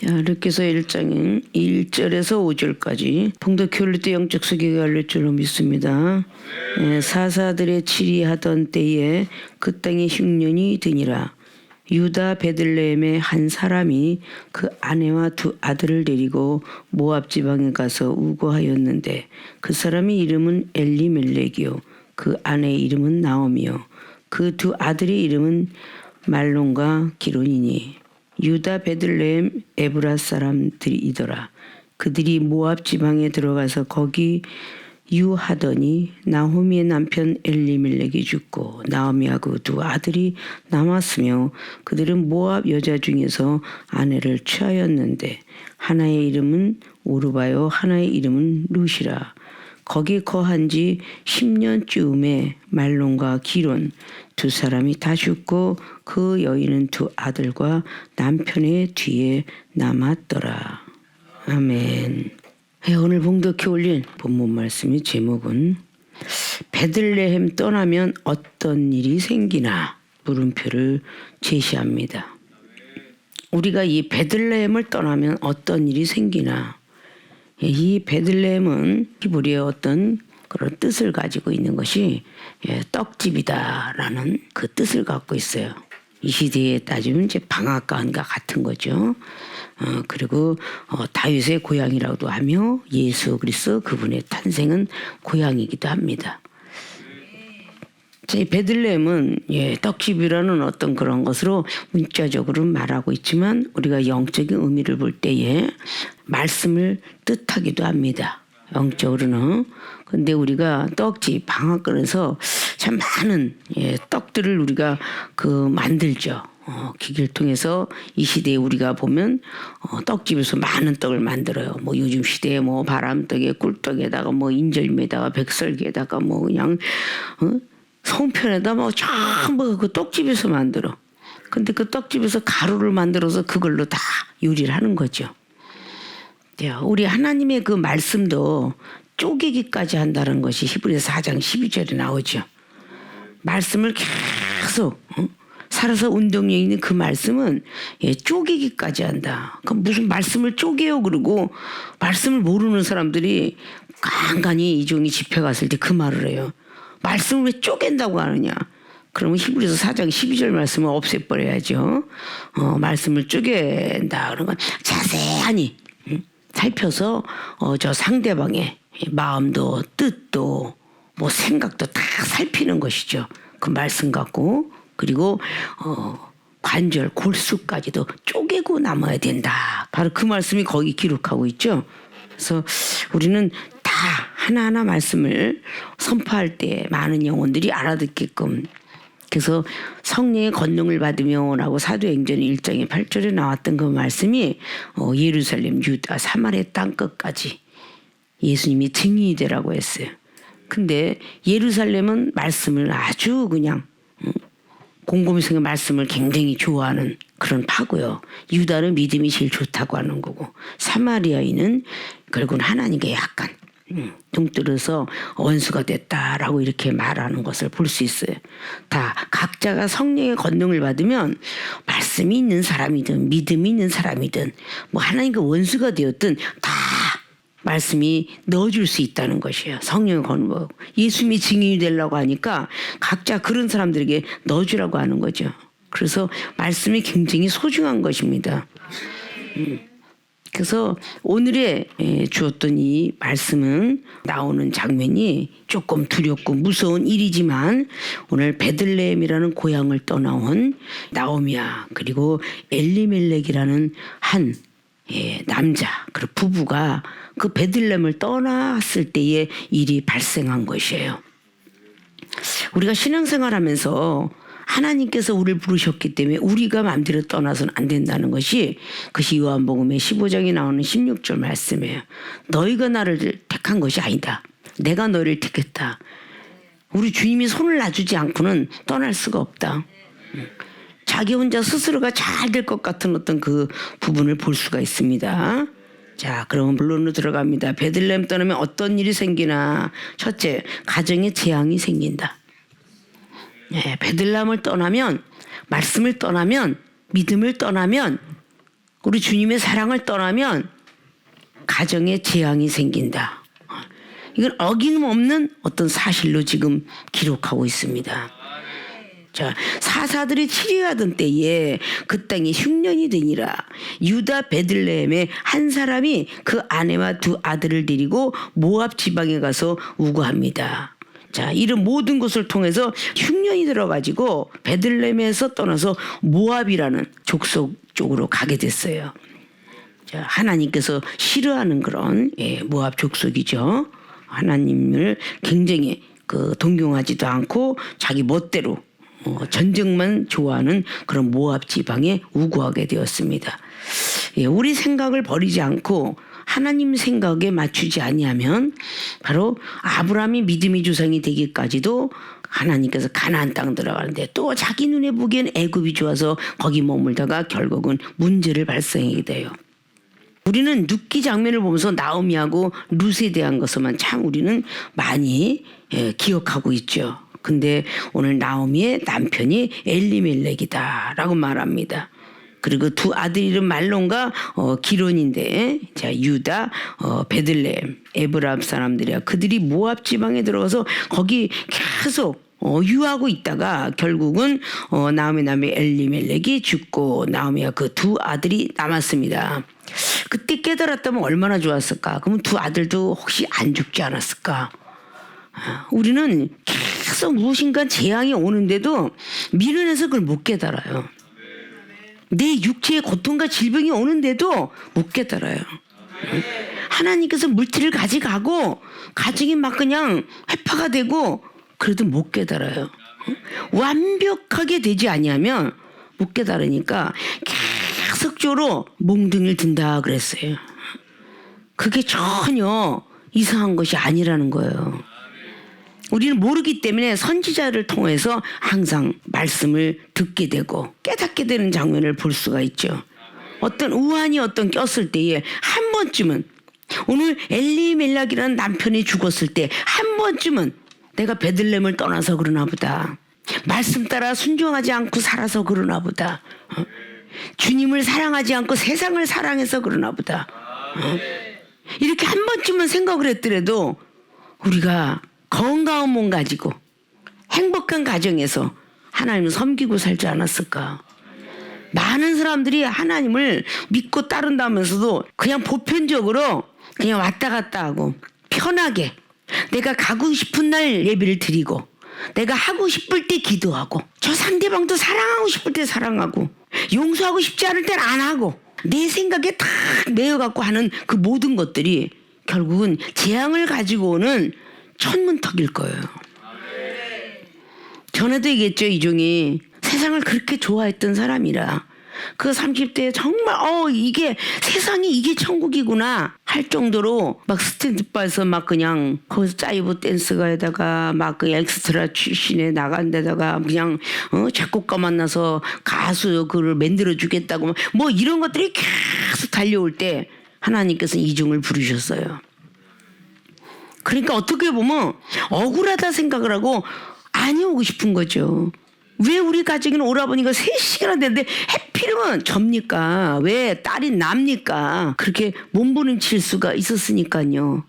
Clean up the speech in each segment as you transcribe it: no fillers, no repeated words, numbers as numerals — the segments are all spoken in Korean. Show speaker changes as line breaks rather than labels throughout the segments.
자, 르께서 1장 1절에서 5절까지 봉독회 올릴 때 영적 수기가 알릴 줄로 믿습니다. 사사들의 치리하던 때에 그 땅에 흉년이 드니라. 유다 베들레헴의 한 사람이 그 아내와 두 아들을 데리고 모압 지방에 가서 우거하였는데 그 사람의 이름은 엘리멜렉이요 그 아내의 이름은 나오미요 그 두 아들의 이름은 말론과 기론이니 유다 베들레헴 에브라 사람들이더라. 그들이 모압 지방에 들어가서 거기 유하더니 나호미의 남편 엘리멜렉이 죽고 나오미하고 두 아들이 남았으며 그들은 모압 여자 중에서 아내를 취하였는데 하나의 이름은 오르바요 하나의 이름은 루시라. 거기 거한 지 10년쯤에 말론과 기론 두 사람이 다 죽고 그 여인은 두 아들과 남편의 뒤에 남았더라. 아멘. 오늘 봉독해 올린 본문 말씀의 제목은 베들레헴 떠나면 어떤 일이 생기나 물음표를 제시합니다. 우리가 이 베들레헴을 떠나면 어떤 일이 생기나, 이 베들레헴은 히브리의 어떤 그런 뜻을 가지고 있는 것이 떡집이다라는 그 뜻을 갖고 있어요. 이 시대에 따지면 이제 방앗간과 같은 거죠. 그리고 다윗의 고향이라고도 하며 예수 그리스도 그분의 탄생은 고향이기도 합니다. 이 베들레헴은 떡집이라는 어떤 그런 것으로 문자적으로 말하고 있지만 우리가 영적인 의미를 볼 때에 말씀을 뜻하기도 합니다. 영적으로는. 근데 우리가 떡집 방앗간에서 참 많은 떡들을 우리가 만들죠. 기계를 통해서 이 시대에 우리가 보면 떡집에서 많은 떡을 만들어요. 뭐 요즘 시대에 뭐 바람떡에 꿀떡에다가 뭐 인절미에다가 백설기에다가 뭐 그냥 송편에다 뭐 전부 그 떡집에서 만들어. 근데 그 떡집에서 가루를 만들어서 그걸로 다 요리를 하는 거죠. 우리 하나님의 그 말씀도 쪼개기까지 한다는 것이 히브리서 4장 12절에 나오죠. 말씀을 계속 살아서 운동력 있는 그 말씀은 쪼개기까지 한다. 그럼 무슨 말씀을 쪼개요 그러고 말씀을 모르는 사람들이 간간히 이종이 집회 갔을 때 그 말을 해요. 말씀을 왜 쪼갠다고 하느냐. 그러면 히브리서 4장 12절 말씀을 없애버려야죠. 말씀을 쪼갠다. 그런 건 자세하니 살펴서 저 상대방의 마음도 뜻도 뭐 생각도 다 살피는 것이죠. 그 말씀 갖고. 그리고 관절 골수까지도 쪼개고 남아야 된다. 바로 그 말씀이 거기 기록하고 있죠. 그래서 우리는 다 하나하나 말씀을 선포할 때 많은 영혼들이 알아듣게끔, 그래서 성령의 권능을 받으며 라고 사도행전 1장의 8절에 나왔던 그 말씀이 예루살렘, 유다, 사마리아 땅끝까지 예수님이 증인이 되라고 했어요. 근데 예루살렘은 말씀을 아주 그냥 곰곰이성의 말씀을 굉장히 좋아하는 그런 파고요. 유다는 믿음이 제일 좋다고 하는 거고, 사마리아인은 결국은 하나님께 약간 동떨어서 원수가 됐다라고 이렇게 말하는 것을 볼 수 있어요. 다 각자가 성령의 권능을 받으면 말씀이 있는 사람이든 믿음이 있는 사람이든 뭐 하나님과 원수가 되었든 다 말씀이 넣어줄 수 있다는 것이에요. 성령의 권능. 예수님이 증인이 되려고 하니까 각자 그런 사람들에게 넣어주라고 하는 거죠. 그래서 말씀이 굉장히 소중한 것입니다. 그래서 오늘의 주었던 이 말씀은 나오는 장면이 조금 두렵고 무서운 일이지만 오늘 베들레헴이라는 고향을 떠나온 나오미야 그리고 엘리멜렉이라는 한 남자 그리고 부부가 그 베들레헴을 떠났을 때의 일이 발생한 것이에요. 우리가 신앙생활하면서 하나님께서 우리를 부르셨기 때문에 우리가 마음대로 떠나서는 안 된다는 것이 그것이 요한복음의 15장에 나오는 16절 말씀이에요. 너희가 나를 택한 것이 아니다. 내가 너희를 택했다. 우리 주님이 손을 놔주지 않고는 떠날 수가 없다. 자기 혼자 스스로가 잘 될 것 같은 어떤 그 부분을 볼 수가 있습니다. 자, 그러면 본론으로 들어갑니다. 베들레헴 떠나면 어떤 일이 생기나. 첫째, 가정에 재앙이 생긴다. 베들레헴을 떠나면, 말씀을 떠나면, 믿음을 떠나면 우리 주님의 사랑을 떠나면 가정에 재앙이 생긴다. 이건 어김없는 어떤 사실로 지금 기록하고 있습니다. 자, 사사들이 치리하던 때에 그 땅이 흉년이 되니라. 유다 베들레헴의 한 사람이 그 아내와 두 아들을 데리고 모압 지방에 가서 우거합니다. 자, 이런 모든 것을 통해서 흉년이 들어가지고 베들레헴에서 떠나서 모압이라는 족속 쪽으로 가게 됐어요. 자, 하나님께서 싫어하는 그런 모압 족속이죠. 하나님을 굉장히 동경하지도 않고 자기 멋대로 전쟁만 좋아하는 그런 모압 지방에 우거하게 되었습니다. 우리 생각을 버리지 않고 하나님 생각에 맞추지 아니하면 바로 아브라함이 믿음의 조상이 되기까지도 하나님께서 가나안 땅 들어가는데 또 자기 눈에 보기엔 애굽이 좋아서 거기 머물다가 결국은 문제를 발생하게 돼요. 우리는 눕기 장면을 보면서 나오미하고 룻에 대한 것만 참 우리는 많이 기억하고 있죠. 근데 오늘 나오미의 남편이 엘리멜렉이다라고 말합니다. 그리고 두 아들 이름 말론과 기론인데, 자, 유다, 베들레헴, 에브라임 사람들이야. 그들이 모압 지방에 들어가서 거기 계속 유하고 있다가 결국은 나오미 남의 엘리멜렉이 죽고 나오미와 그 두 아들이 남았습니다. 그때 깨달았다면 얼마나 좋았을까? 그러면 두 아들도 혹시 안 죽지 않았을까? 우리는 계속 무엇인가 재앙이 오는데도 미련해서 그걸 못 깨달아요. 내 육체의 고통과 질병이 오는데도 못 깨달아요. 하나님께서 물질을 가져가고 가정이 막 그냥 회파가 되고 그래도 못 깨달아요. 완벽하게 되지 아니하면 못 깨달으니까 계속적으로 몽둥이를 든다 그랬어요. 그게 전혀 이상한 것이 아니라는 거예요. 우리는 모르기 때문에 선지자를 통해서 항상 말씀을 듣게 되고 깨닫게 되는 장면을 볼 수가 있죠. 어떤 우환이 꼈을 때에 한 번쯤은 오늘 엘리멜렉이라는 남편이 죽었을 때 한 번쯤은 내가 베들레헴을 떠나서 그러나 보다. 말씀 따라 순종하지 않고 살아서 그러나 보다. 주님을 사랑하지 않고 세상을 사랑해서 그러나 보다. 이렇게 한 번쯤은 생각을 했더라도 우리가 건강한 몸 가지고 행복한 가정에서 하나님을 섬기고 살지 않았을까. 많은 사람들이 하나님을 믿고 따른다면서도 그냥 보편적으로 그냥 왔다 갔다 하고 편하게 내가 가고 싶은 날 예배를 드리고 내가 하고 싶을 때 기도하고 저 상대방도 사랑하고 싶을 때 사랑하고 용서하고 싶지 않을 땐 안 하고 내 생각에 탁 매여갖고 하는 그 모든 것들이 결국은 재앙을 가지고 오는 천문턱일 거예요. 전에도 얘기했죠. 이종이 세상을 그렇게 좋아했던 사람이라 그 30대에 정말 이게 세상이 이게 천국이구나 할 정도로 막 스탠드바에서 막 그냥 거기서 짜이브 댄스가에다가 막 그 엑스트라 출신에 나간 데다가 그냥 작곡가 만나서 가수 그를 만들어 주겠다고 뭐 이런 것들이 계속 달려올 때 하나님께서 이종을 부르셨어요. 그러니까 어떻게 보면 억울하다 생각을 하고 안 오고 싶은 거죠. 왜 우리 가정에는 오라버니가 3시간이나 되는데 해필이면 접니까? 왜 딸이 납니까? 그렇게 몸부림칠 수가 있었으니까요.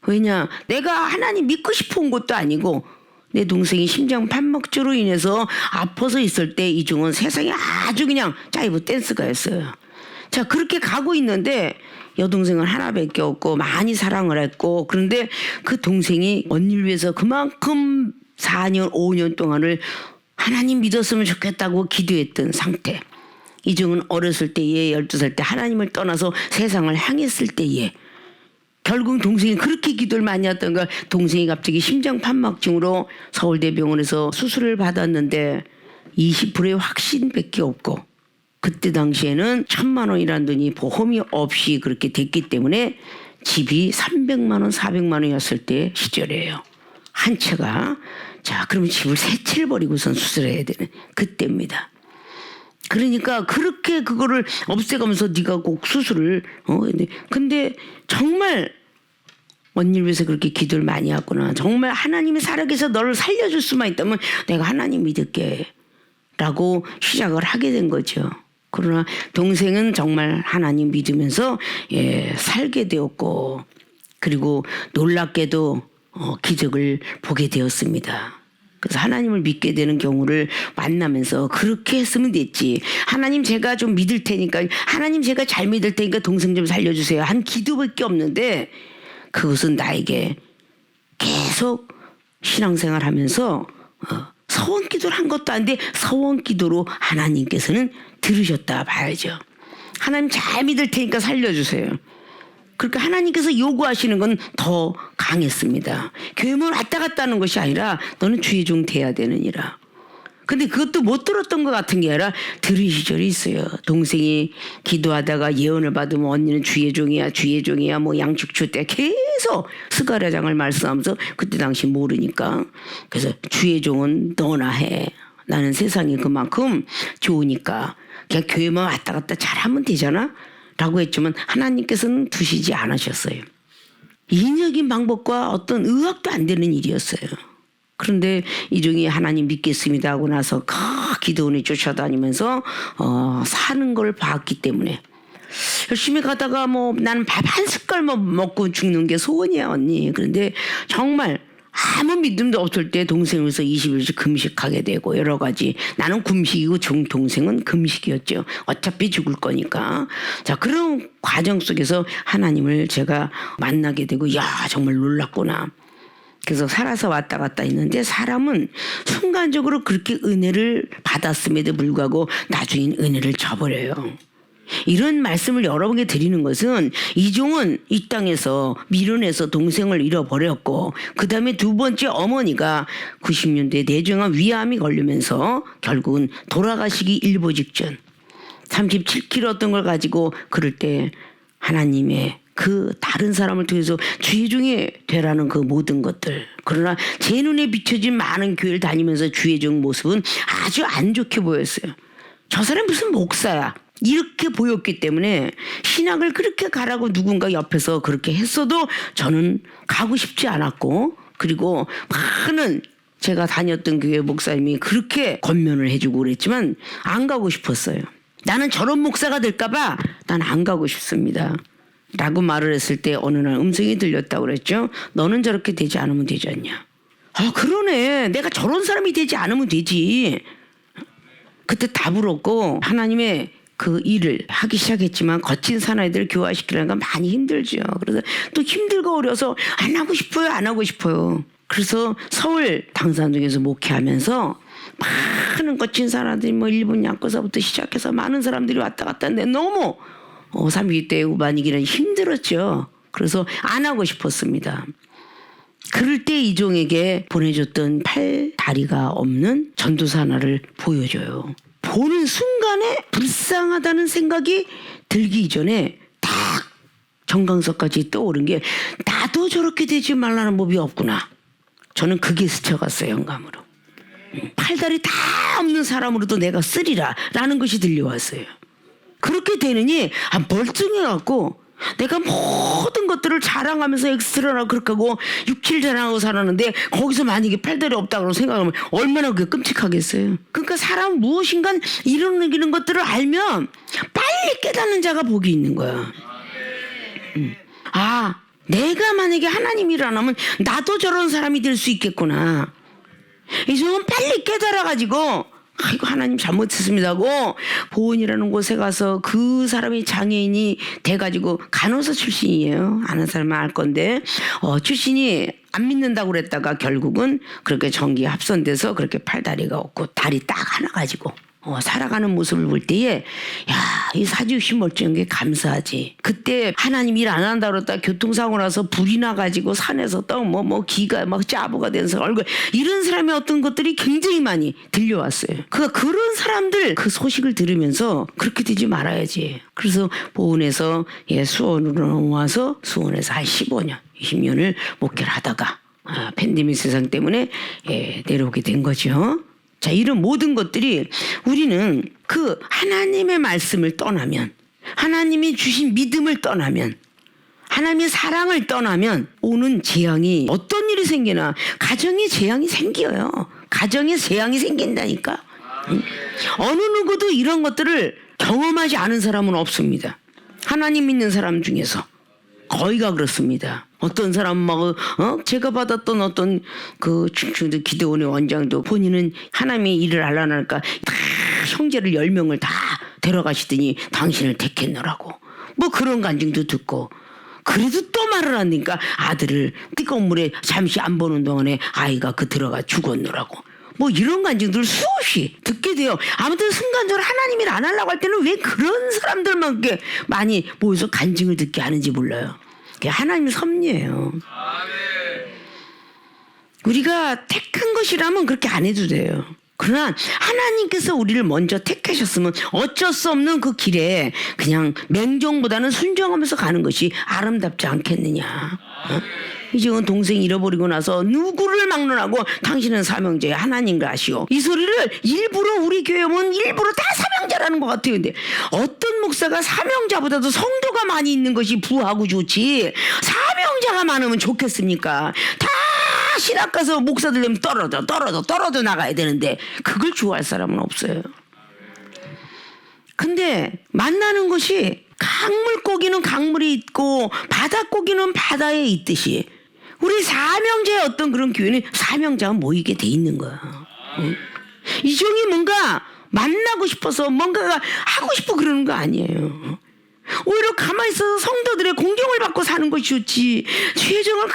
왜냐? 내가 하나님 믿고 싶어 온 것도 아니고 내 동생이 심장 판막주로 인해서 아파서 있을 때 이종은 세상에 아주 그냥 짜이브 댄스가였어요. 자, 그렇게 가고 있는데 여동생은 하나밖에 없고 많이 사랑을 했고 그런데 그 동생이 언니를 위해서 그만큼 4년 5년 동안을 하나님 믿었으면 좋겠다고 기도했던 상태. 이종은 어렸을 때에 12살 때 하나님을 떠나서 세상을 향했을 때에 결국 동생이 그렇게 기도를 많이 했던 걸 동생이 갑자기 심장판막증으로 서울대병원에서 수술을 받았는데 20%의 확신밖에 없고 그때 당시에는 1,000만 원이라는 돈이 보험이 없이 그렇게 됐기 때문에 집이 300만 원, 400만 원이었을 때 시절이에요. 한 채가. 자, 그러면 집을 3채를 버리고선 수술해야 되는 그때입니다. 그러니까 그렇게 그거를 없애가면서 네가 꼭 수술을 근데 정말 언니를 위해서 그렇게 기도를 많이 했구나. 정말 하나님이 살아계셔서 너를 살려줄 수만 있다면 내가 하나님 믿을게 라고 시작을 하게 된 거죠. 그러나 동생은 정말 하나님 믿으면서 살게 되었고, 그리고 놀랍게도 기적을 보게 되었습니다. 그래서 하나님을 믿게 되는 경우를 만나면서 그렇게 했으면 됐지. 하나님 제가 좀 믿을 테니까, 하나님 제가 잘 믿을 테니까 동생 좀 살려주세요 한 기도밖에 없는데, 그것은 나에게 계속 신앙생활 하면서 서원 기도를 한 것도 아닌데 서원 기도로 하나님께서는 들으셨다 봐야죠. 하나님 잘 믿을 테니까 살려주세요. 그러니까 하나님께서 요구하시는 건 더 강했습니다. 교회만 왔다 갔다 하는 것이 아니라 너는 주의 종 돼야 되느니라. 근데 그것도 못 들었던 것 같은 게 아니라 들은 시절이 있어요. 동생이 기도하다가 예언을 받으면 언니는 주의 종이야 주의 종이야 뭐 양축주 때 계속 스가랴장을 말씀하면서, 그때 당시 모르니까, 그래서 주의 종은 너나 해. 나는 세상이 그만큼 좋으니까 그냥 교회만 왔다 갔다 잘하면 되잖아 라고 했지만 하나님께서는 두시지 않으셨어요. 인적인 방법과 어떤 의학도 안 되는 일이었어요. 그런데 이종이 하나님 믿겠습니다 하고 나서 기도원에 쫓아다니면서 사는 걸 봤기 때문에, 열심히 가다가 뭐 나는 밥 한 숟갈만 먹고 죽는 게 소원이야 언니. 그런데 정말 아무 믿음도 없을 때 동생에서 20일씩 금식하게 되고 여러 가지. 나는 금식이고 동생은 금식이었죠. 어차피 죽을 거니까. 자, 그런 과정 속에서 하나님을 제가 만나게 되고, 야 정말 놀랐구나. 그래서 살아서 왔다 갔다 했는데, 사람은 순간적으로 그렇게 은혜를 받았음에도 불구하고 나중엔 은혜를 저버려요. 이런 말씀을 여러분께 드리는 것은, 이종은 이 땅에서 밀어내서 동생을 잃어버렸고, 그 다음에 두 번째 어머니가 90년대에 뇌종암 위암이 걸리면서 결국은 돌아가시기 일보 직전 37kg였던 걸 가지고 그럴 때 하나님의 그 다른 사람을 통해서 주의 종이 되라는 그 모든 것들. 그러나 제 눈에 비춰진 많은 교회를 다니면서 주의 종 모습은 아주 안 좋게 보였어요. 저 사람 무슨 목사야 이렇게 보였기 때문에 신학을 그렇게 가라고 누군가 옆에서 그렇게 했어도 저는 가고 싶지 않았고, 그리고 많은 제가 다녔던 교회 목사님이 그렇게 권면을 해주고 그랬지만 안 가고 싶었어요. 나는 저런 목사가 될까봐 난 안 가고 싶습니다 라고 말을 했을 때 어느 날 음성이 들렸다고 그랬죠. 너는 저렇게 되지 않으면 되지 않냐. 아 그러네, 내가 저런 사람이 되지 않으면 되지. 그때 답을 얻고 하나님의 그 일을 하기 시작했지만, 거친 사나이들을 교화시키려는 건 많이 힘들죠. 그래서 또 힘들고 어려서 안 하고 싶어요 안 하고 싶어요. 그래서 서울 당산동에서 목회하면서 많은 거친 사람들이 뭐 일본 양고사부터 시작해서 많은 사람들이 왔다 갔다 했는데 너무 30대 후반이기는 힘들었죠. 그래서 안 하고 싶었습니다. 그럴 때 이종에게 보내줬던 팔 다리가 없는 전도사 하나를 보여줘요. 보는 순간에 불쌍하다는 생각이 들기 이전에 딱 정강석까지 떠오른 게, 나도 저렇게 되지 말라는 법이 없구나. 저는 그게 스쳐갔어요. 영감으로. 팔다리 다 없는 사람으로도 내가 쓰리라 라는 것이 들려왔어요. 그렇게 되느니 멀쩡해갖고 내가 모든 것들을 자랑하면서 엑스트라라고 그렇게 하고 6킬 자랑하고 살았는데, 거기서 만약에 팔다리 없다고 생각하면 얼마나 그게 끔찍하겠어요. 그러니까 사람 무엇인가 이루는 것들을 알면 빨리 깨닫는 자가 복이 있는 거야. 아 내가 만약에 하나님이라 하면 나도 저런 사람이 될 수 있겠구나. 이 사람은 빨리 깨달아가지고 아이고 하나님 잘못했습니다 하고 보은이라는 곳에 가서, 그 사람이 장애인이 돼가지고 간호사 출신이에요. 아는 사람은 알 건데 출신이 안 믿는다고 그랬다가 결국은 그렇게 정기에 합선돼서 그렇게 팔다리가 없고 다리 딱 하나 가지고 살아가는 모습을 볼 때에 야, 이 사지육신 멀쩡한 게 감사하지. 그때 하나님 일 안 한다 그랬다 교통사고 나서 불이 나가지고 산에서 또 기가 막 짜부가 돼서 얼굴, 이런 사람의 어떤 것들이 굉장히 많이 들려왔어요. 그런 사람들 그 소식을 들으면서 그렇게 되지 말아야지. 그래서 보은에서 수원으로 와서 수원에서 한 15년 20년을 목회를 하다가 팬데믹 세상 때문에 내려오게 된 거죠. 자, 이런 모든 것들이 우리는 그 하나님의 말씀을 떠나면, 하나님이 주신 믿음을 떠나면, 하나님의 사랑을 떠나면 오는 재앙이, 어떤 일이 생기나 가정에 재앙이 생겨요. 가정에 재앙이 생긴다니까. 어느 누구도 이런 것들을 경험하지 않은 사람은 없습니다. 하나님 믿는 사람 중에서 거의가 그렇습니다. 어떤 사람 제가 받았던 어떤 그 충충도 기대원의 원장도 본인은 하나님이 일을 하려니까 다 형제를 10명을 다 데려가시더니 당신을 택했노라고 뭐 그런 간증도 듣고, 그래도 또 말을 하니까 아들을 뜨거운 물에 잠시 안 보는 동안에 아이가 들어가 죽었노라고 뭐 이런 간증들을 수없이 듣게 돼요. 아무튼 순간적으로 하나님이 안 하려고 할 때는 왜 그런 사람들만 이렇게 많이 모여서 간증을 듣게 하는지 몰라요. 그게 하나님의 섭리예요. 우리가 택한 것이라면 그렇게 안 해도 돼요. 그러나 하나님께서 우리를 먼저 택하셨으면 어쩔 수 없는 그 길에 그냥 맹종보다는 순종하면서 가는 것이 아름답지 않겠느냐. 이제 동생 잃어버리고 나서 누구를 막론하고 당신은 사명자야 하나님과 아시오. 이 소리를 일부러 우리 교회 오면 일부러 다 사명자라는 것 같아요. 근데 어떤 목사가 사명자보다도 성도가 많이 있는 것이 부하고 좋지 사명자가 많으면 좋겠습니까? 다 신학 가서 목사들 되면 떨어져 나가야 되는데 그걸 좋아할 사람은 없어요. 근데 만나는 것이 강물고기는 강물이 있고 바닷고기는 바다에 있듯이 우리 사명자의 어떤 그런 교회는 사명자가 모이게 돼 있는 거야. 이종이 뭔가 만나고 싶어서 뭔가가 하고 싶어 그러는 거 아니에요. 오히려 가만히 있어서 성도들의 공경을 받고 사는 것이 좋지. 죄정을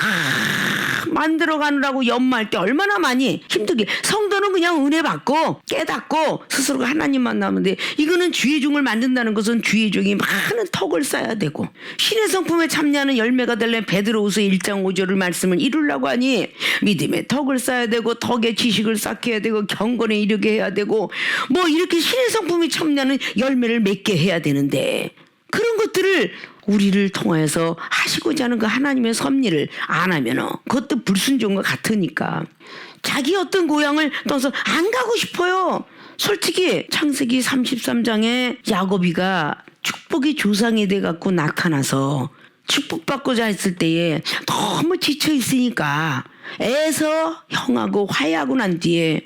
만들어가느라고 연마할 때 얼마나 많이 힘들게. 성도는 그냥 은혜 받고 깨닫고 스스로가 하나님 만나면 돼. 이거는 주의 종을 만든다는 것은 주의 종이 많은 턱을 쌓아야 되고 신의 성품에 참여하는 열매가 되려면 베드로후서 1장 5절을 말씀을 이루려고 하니 믿음의 턱을 쌓아야 되고 턱에 지식을 쌓게 해야 되고 경건에 이르게 해야 되고 뭐 이렇게 신의 성품에 참여하는 열매를 맺게 해야 되는데 그런 것들을 우리를 통해서 하시고자 하는 그 하나님의 섭리를 안 하면 그것도 불순종과 같으니까 자기 어떤 고향을 떠나서 안 가고 싶어요. 솔직히 창세기 33장에 야곱이가 축복이 조상이 돼갖고 나타나서 축복받고자 했을 때에 너무 지쳐 있으니까 애서 형하고 화해하고 난 뒤에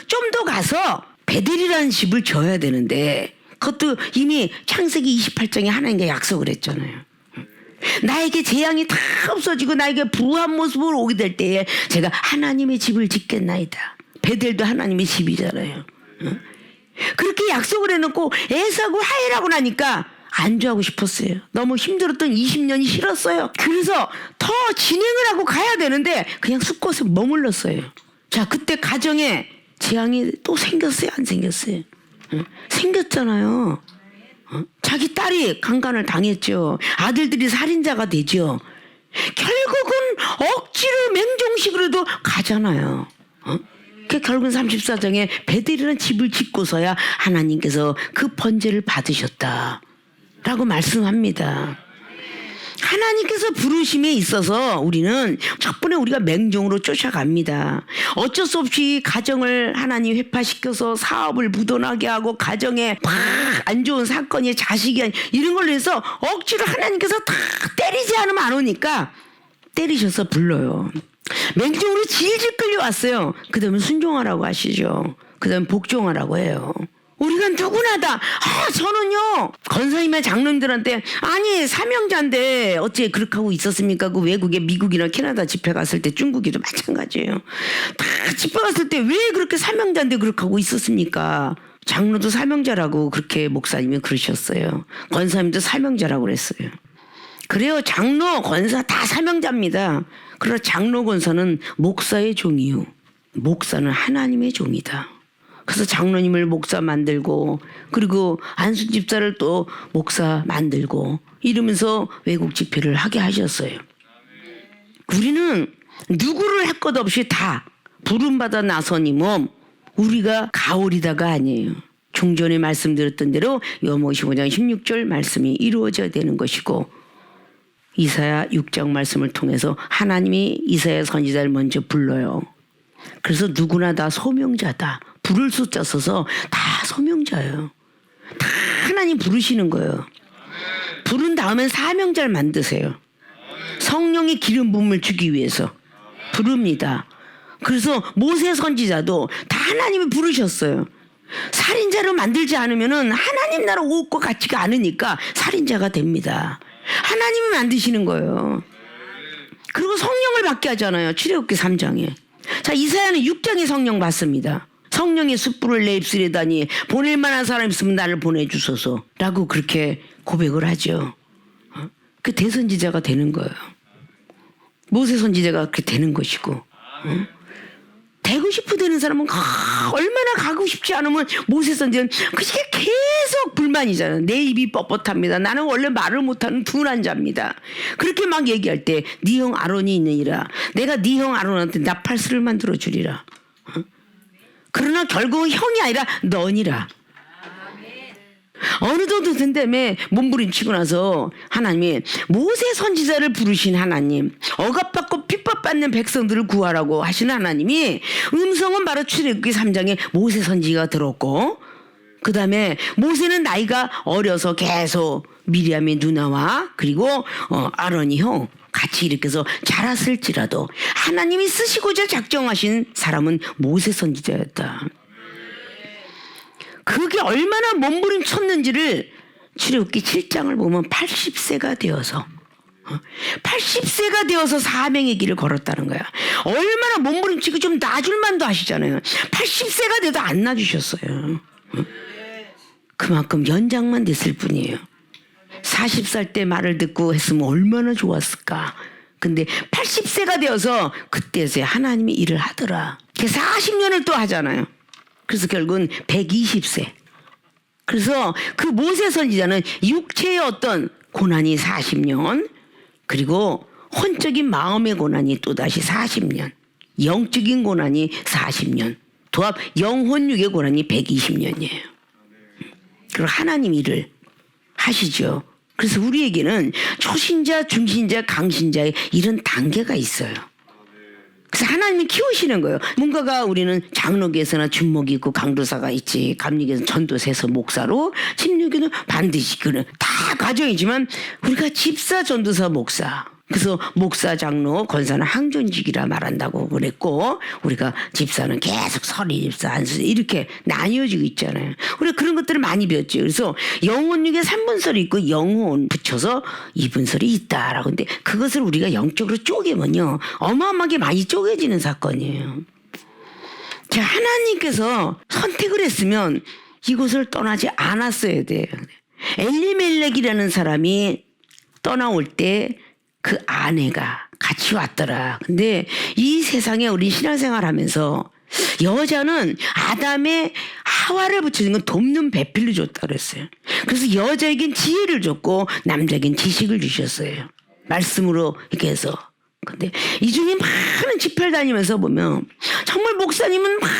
좀 더 가서 베델이라는 집을 져야 되는데 그것도 이미 창세기 28장에 하나님께 약속을 했잖아요. 나에게 재앙이 다 없어지고 나에게 부한 모습으로 오게 될 때에 제가 하나님의 집을 짓겠나이다. 베델도 하나님의 집이잖아요. 그렇게 약속을 해놓고 에사하고 화해를 하고 나니까 안주하고 싶었어요. 너무 힘들었던 20년이 싫었어요. 그래서 더 진행을 하고 가야 되는데 그냥 숲곳에 머물렀어요. 자, 그때 가정에 재앙이 또 생겼어요? 안 생겼어요? 생겼잖아요. 자기 딸이 강간을 당했죠. 아들들이 살인자가 되죠. 결국은 억지로 맹종식으로도 가잖아요. 결국은 34장에 베델이라는 집을 짓고서야 하나님께서 그 번제를 받으셨다라고 말씀합니다. 하나님께서 부르심에 있어서 우리는 첫 번에 우리가 맹종으로 쫓아갑니다. 어쩔 수 없이 가정을 하나님 회파시켜서 사업을 무던하게 하고 가정에 막 안 좋은 사건이 자식이 이런 걸로 해서 억지로 하나님께서 다 때리지 않으면 안 오니까 때리셔서 불러요. 맹종으로 질질 끌려왔어요. 그 다음에 순종하라고 하시죠. 그 다음에 복종하라고 해요. 우리가 누구나 다 저는요 권사님의 장로님들한테 아니 사명자인데 어째 그렇게 하고 있었습니까? 그 외국에 미국이나 캐나다 집회 갔을 때 중국에도 마찬가지예요. 다 집회 갔을 때 왜 그렇게 사명자인데 그렇게 하고 있었습니까? 장로도 사명자라고 그렇게 목사님이 그러셨어요. 권사님도 사명자라고 그랬어요. 그래요. 장로 권사 다 사명자입니다. 그러나 장로 권사는 목사의 종이요 목사는 하나님의 종이다. 그래서 장로님을 목사 만들고 그리고 안수 집사를 또 목사 만들고 이러면서 외국 집회를 하게 하셨어요. 우리는 누구를 할 것 없이 다 부름받아 나서니 뭐 우리가 가오리다가 아니에요. 종전에 말씀드렸던 대로 요한복음 15장 16절 말씀이 이루어져야 되는 것이고 이사야 6장 말씀을 통해서 하나님이 이사야 선지자를 먼저 불러요. 그래서 누구나 다 소명자다. 부를 숫자 써서 다 소명자예요. 다 하나님 부르시는 거예요. 부른 다음엔 사명자를 만드세요. 성령의 기름 부음을 주기 위해서 부릅니다. 그래서 모세 선지자도 다 하나님이 부르셨어요. 살인자로 만들지 않으면은 하나님 나라 옷과 같지가 않으니까 살인자가 됩니다. 하나님이 만드시는 거예요. 그리고 성령을 받게 하잖아요. 출애굽기 3장에. 자, 이사야는 6장에 성령 받습니다. 성령의 숯불을 내 입술에 다니 보낼 만한 사람 있으면 나를 보내주소서 라고 그렇게 고백을 하죠. 그 대선지자가 되는 거예요. 모세 선지자가 그렇게 되는 것이고, 되고 싶어 되는 사람은 얼마나 가고 싶지 않으면 모세 선지자는 그게 계속 불만이잖아요. 내 입이 뻣뻣합니다. 나는 원래 말을 못하는 둔한 자입니다. 그렇게 막 얘기할 때 네 형 아론이 있느니라. 내가 네 형 아론한테 나팔수를 만들어 주리라. 그러나 결국은 형이 아니라 너니라. 어느 정도 된 다음에 몸부림치고 나서 하나님이 모세 선지자를 부르신 하나님, 억압받고 핍박받는 백성들을 구하라고 하시는 하나님이 음성은 바로 출애굽기 3장에 모세 선지자가 들었고, 그 다음에 모세는 나이가 어려서 계속 미리암의 누나와 그리고 아론이 형 같이 이렇게 해서 자랐을지라도 하나님이 쓰시고자 작정하신 사람은 모세 선지자였다. 그게 얼마나 몸부림쳤는지를 출애굽기 7장을 보면 80세가 되어서 80세가 되어서 사명의 길을 걸었다는 거야. 얼마나 몸부림치고 좀 놔줄 만도 하시잖아요. 80세가 돼도 안 놔주셨어요. 그만큼 연장만 됐을 뿐이에요. 40살 때 말을 듣고 했으면 얼마나 좋았을까. 근데 80세가 되어서 그때서야 하나님이 일을 하더라. 40년을 또 하잖아요. 그래서 결국은 120세. 그래서 그 모세 선지자는 육체의 어떤 고난이 40년, 그리고 혼적인 마음의 고난이 또다시 40년, 영적인 고난이 40년, 도합 영혼육의 고난이 120년이에요. 그리고 하나님 일을 하시죠. 그래서 우리에게는 초신자, 중신자, 강신자의 이런 단계가 있어요. 그래서 하나님이 키우시는 거예요. 문과가 우리는 장로교에서나 준목이 있고 강도사가 있지, 감리교에서는 전도사에서 목사로, 침례교는 반드시 그는 다 과정이지만 우리가 집사, 전도사, 목사. 그래서 목사, 장로, 권사는 항존직이라 말한다고 그랬고, 우리가 집사는 계속 서리 집사, 안수 이렇게 나뉘어지고 있잖아요. 우리가 그런 것들을 많이 배웠죠. 그래서 영혼육에 3분설이 있고 영혼 붙여서 2분설이 있다라고. 근데 그것을 우리가 영적으로 쪼개면요, 어마어마하게 많이 쪼개지는 사건이에요. 자, 하나님께서 선택을 했으면 이곳을 떠나지 않았어야 돼요. 엘리멜렉이라는 사람이 떠나올 때 그 아내가 같이 왔더라. 근데 이 세상에 우리 신앙생활 하면서 여자는 아담의 하와를 붙이는 건 돕는 배필로 줬다 그랬어요. 그래서 여자에겐 지혜를 줬고 남자에겐 지식을 주셨어요. 말씀으로 이렇게 해서. 근데 이 중에 많은 집회를 다니면서 보면 정말 목사님은 막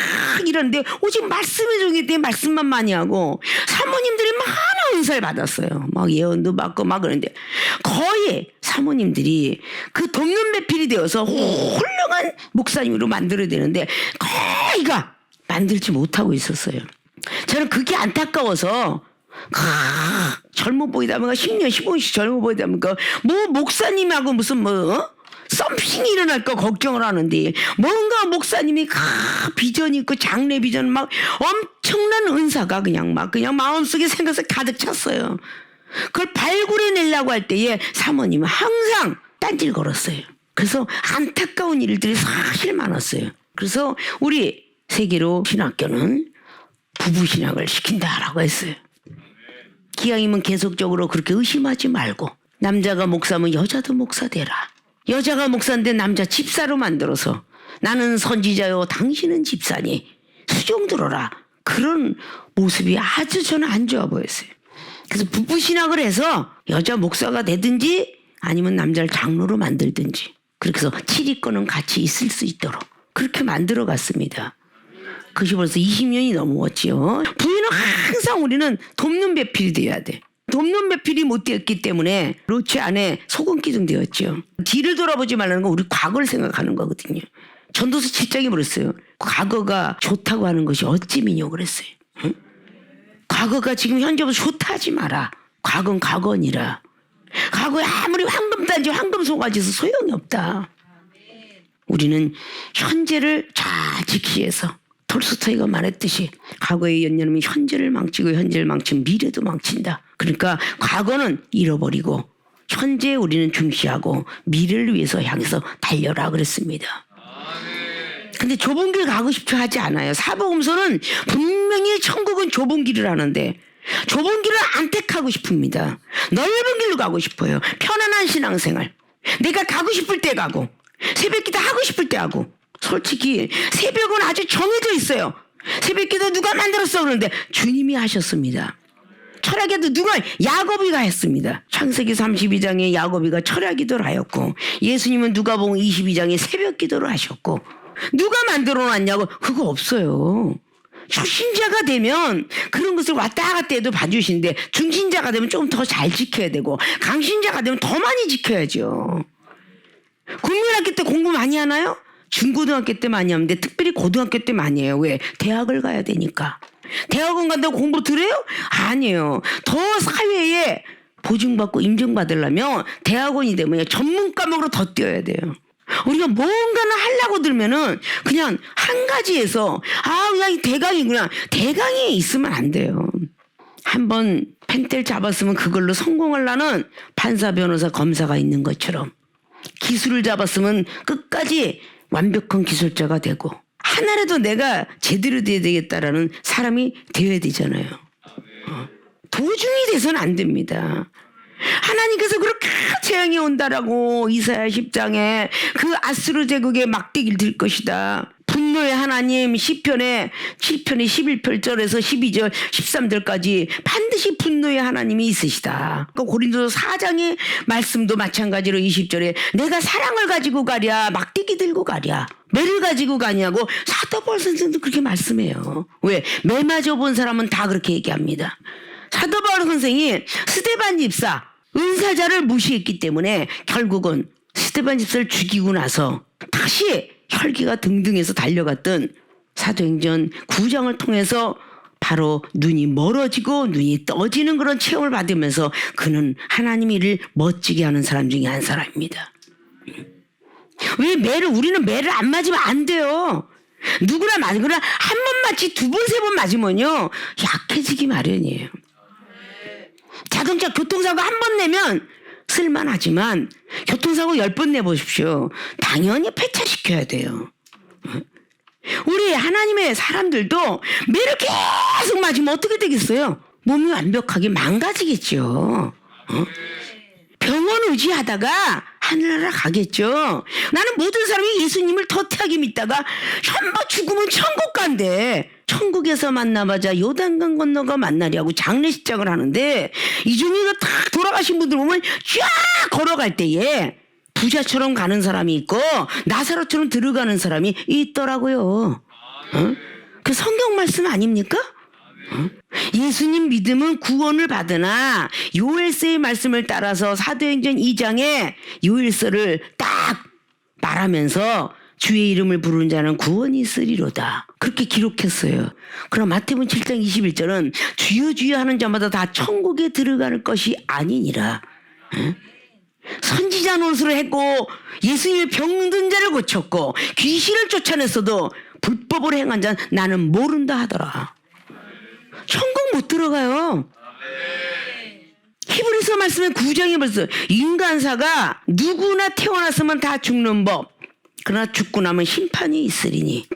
이러는데 오직 말씀의 종이기 때문에 말씀만 많이 하고, 사모님들이 많은 은사를 받았어요. 막 예언도 받고 막 그러는데 거의 사모님들이 그 돕는 배필이 되어서 훌륭한 목사님으로 만들어야 되는데 거의가 만들지 못하고 있었어요. 저는 그게 안타까워서 젊어 보이다 보니까 10년 15년씩 젊어 보이다 보니까 뭐 목사님하고 무슨 썸씽이 일어날 거 걱정을 하는데, 뭔가 목사님이 비전이 있고 장래 비전 막 엄청난 은사가 그냥 마음속에 생겨서 가득 찼어요. 그걸 발굴해내려고 할 때에 사모님은 항상 딴질 걸었어요. 그래서 안타까운 일들이 사실 많았어요. 그래서 우리 세계로 신학교는 부부신학을 시킨다라고 했어요. 기왕이면 계속적으로 그렇게 의심하지 말고, 남자가 목사면 여자도 목사 되라. 여자가 목사인데 남자 집사로 만들어서 나는 선지자요 당신은 집사니 수종 들어라. 그런 모습이 아주 저는 안 좋아 보였어요. 그래서 부부신학을 해서 여자 목사가 되든지 아니면 남자를 장로로 만들든지, 그렇게 해서 치리권은 같이 있을 수 있도록 그렇게 만들어 갔습니다. 그것이 벌써 20년이 넘었지요. 부인은 항상 우리는 돕는 배필이 돼야 돼. 돕는 배필이 못 되었기 때문에 로체 안에 소금 기둥되었죠. 뒤를 돌아보지 말라는 건 우리 과거를 생각하는 거거든요. 전도서 7장에 그랬어요. 과거가 좋다고 하는 것이 어찌 미뇨 그랬어요. 응? 과거가 지금 현재보다 좋다 하지 마라. 과거는 과거니라. 과거에 아무리 황금단지 황금송아지에서 소용이 없다. 우리는 현재를 잘 직시해서 톨스토이가 말했듯이 과거의 연연하면 현재를 망치고 현재를 망치면 미래도 망친다. 그러니까 과거는 잃어버리고 현재 우리는 중시하고 미래를 위해서 향해서 달려라 그랬습니다. 근데 좁은 길 가고 싶어 하지 않아요. 사복음서는 분명히 천국은 좁은 길을 하는데 좁은 길을 안 택하고 싶습니다. 넓은 길로 가고 싶어요. 편안한 신앙생활. 내가 가고 싶을 때 가고 새벽기도 하고 싶을 때 하고. 솔직히 새벽은 아주 정해져 있어요. 새벽기도 누가 만들었어 그러는데 주님이 하셨습니다. 철야기도 누가 야고비가 했습니다. 창세기 32장에 야고비가 철야기도를 하였고 예수님은 누가복음 22장에 새벽기도를 하셨고 누가 만들어 놨냐고 그거 없어요. 초신자가 되면 그런 것을 왔다 갔다 해도 봐주시는데 중신자가 되면 좀 더 잘 지켜야 되고 강신자가 되면 더 많이 지켜야죠. 국민학교 때 공부 많이 하나요? 중고등학교 때 많이 하는데 특별히 고등학교 때 많이 해요. 왜? 대학을 가야 되니까. 대학원 간다고 공부 들어요? 아니에요. 더 사회에 보증받고 인정받으려면 대학원이 되면 전문 과목으로 더 뛰어야 돼요. 우리가 뭔가는 하려고 들면은 그냥 한 가지에서 그냥 대강이구나. 대강에 있으면 안 돼요. 한번 펜텔 잡았으면 그걸로 성공하려는 판사, 변호사, 검사가 있는 것처럼 기술을 잡았으면 끝까지 완벽한 기술자가 되고 하나라도 내가 제대로 돼야 되겠다라는 사람이 되어야 되잖아요. 도중이 돼서는 안 됩니다. 하나님께서 그렇게 재앙이 온다라고 이사야 10장에 그 아수르 제국의 막대기를 들 것이다. 분노의 하나님 시편에 7편의 11절에서 12절 13절까지 반드시 분노의 하나님이 있으시다. 그 고린도서 4장의 말씀도 마찬가지로 20절에 내가 사랑을 가지고 가랴 막대기 들고 가랴 매를 가지고 가냐고 사도 바울 선생도 그렇게 말씀해요. 왜? 매 맞아 본 사람은 다 그렇게 얘기합니다. 사도 바울 선생이 스데반 집사 은사자를 무시했기 때문에 결국은 스데반 집사를 죽이고 나서 다시 혈기가 등등해서 달려갔던 사도행전 9장을 통해서 바로 눈이 멀어지고 눈이 떠지는 그런 체험을 받으면서 그는 하나님의 일을 멋지게 하는 사람 중에 한 사람입니다. 왜 우리는 매를 안 맞으면 안 돼요. 누구나 맞거나 한 번 맞지 두 번, 세 번 맞으면요 약해지기 마련이에요. 자동차 교통사고 한 번 내면 쓸만하지만 교통사고 10번 내보십시오. 당연히 폐차시켜야 돼요. 우리 하나님의 사람들도 매를 계속 맞으면 어떻게 되겠어요? 몸이 완벽하게 망가지겠죠. 병원 의지하다가 하늘나라 가겠죠. 나는 모든 사람이 예수님을 터태하게 믿다가 전부 죽으면 천국 간대. 천국에서 만나봐자 요단강 건너가 만나려고 장례식장을 하는데 이 중에 딱 돌아가신 분들 보면 쫙 걸어갈 때에 부자처럼 가는 사람이 있고 나사로처럼 들어가는 사람이 있더라고요. 그 성경 말씀 아닙니까? 예수님 믿으면 구원을 받으나 요엘서의 말씀을 따라서 사도행전 2장에 요엘서를 딱 말하면서 주의 이름을 부르는 자는 구원이 있으리로다. 그렇게 기록했어요. 그럼 마태복음 7장 21절은 주여 주여 하는 자마다 다 천국에 들어가는 것이 아니니라. 선지자 노릇을 했고 예수님의 병든 자를 고쳤고 귀신을 쫓아냈어도 불법을 행한 자는 나는 모른다 하더라. 천국 못 들어가요. 히브리서 말씀에 9장에 벌써 인간사가 누구나 태어났으면 다 죽는 법. 그러나 죽고 나면 심판이 있으리니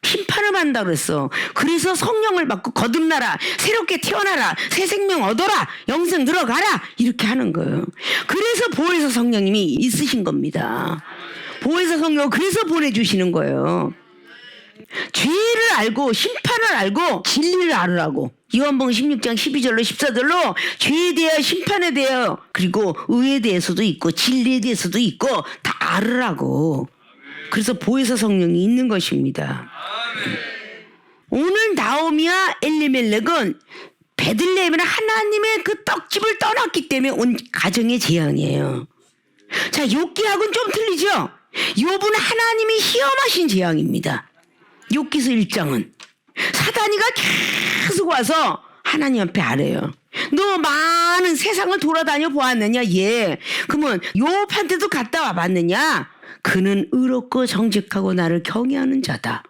심판을 받는다 그랬어. 그래서 성령을 받고 거듭나라, 새롭게 태어나라, 새 생명 얻어라, 영생 들어가라 이렇게 하는 거예요. 그래서 보혜사 성령님이 있으신 겁니다. 보혜사 성령 그래서 보내주시는 거예요. 죄를 알고 심판을 알고 진리를 알으라고. 요한복음 16장 12절로 14절로 죄에 대하여 심판에 대하여 그리고 의에 대해서도 있고 진리에 대해서도 있고 다 알으라고. 그래서 보혜사 성령이 있는 것입니다. 오늘 나오미와 엘리멜렉은 베들레헴이나 하나님의 그 떡집을 떠났기 때문에 온 가정의 재앙이에요. 자, 욥기하고는 좀 틀리죠? 욥은 하나님이 시험하신 재앙입니다. 욥기서 1장은 사단이가 계속 와서 하나님 앞에 아뢰요. 너 많은 세상을 돌아다녀 보았느냐? 예. 그러면 욥한테도 갔다 와봤느냐? 그는 의롭고 정직하고 나를 경외하는 자다.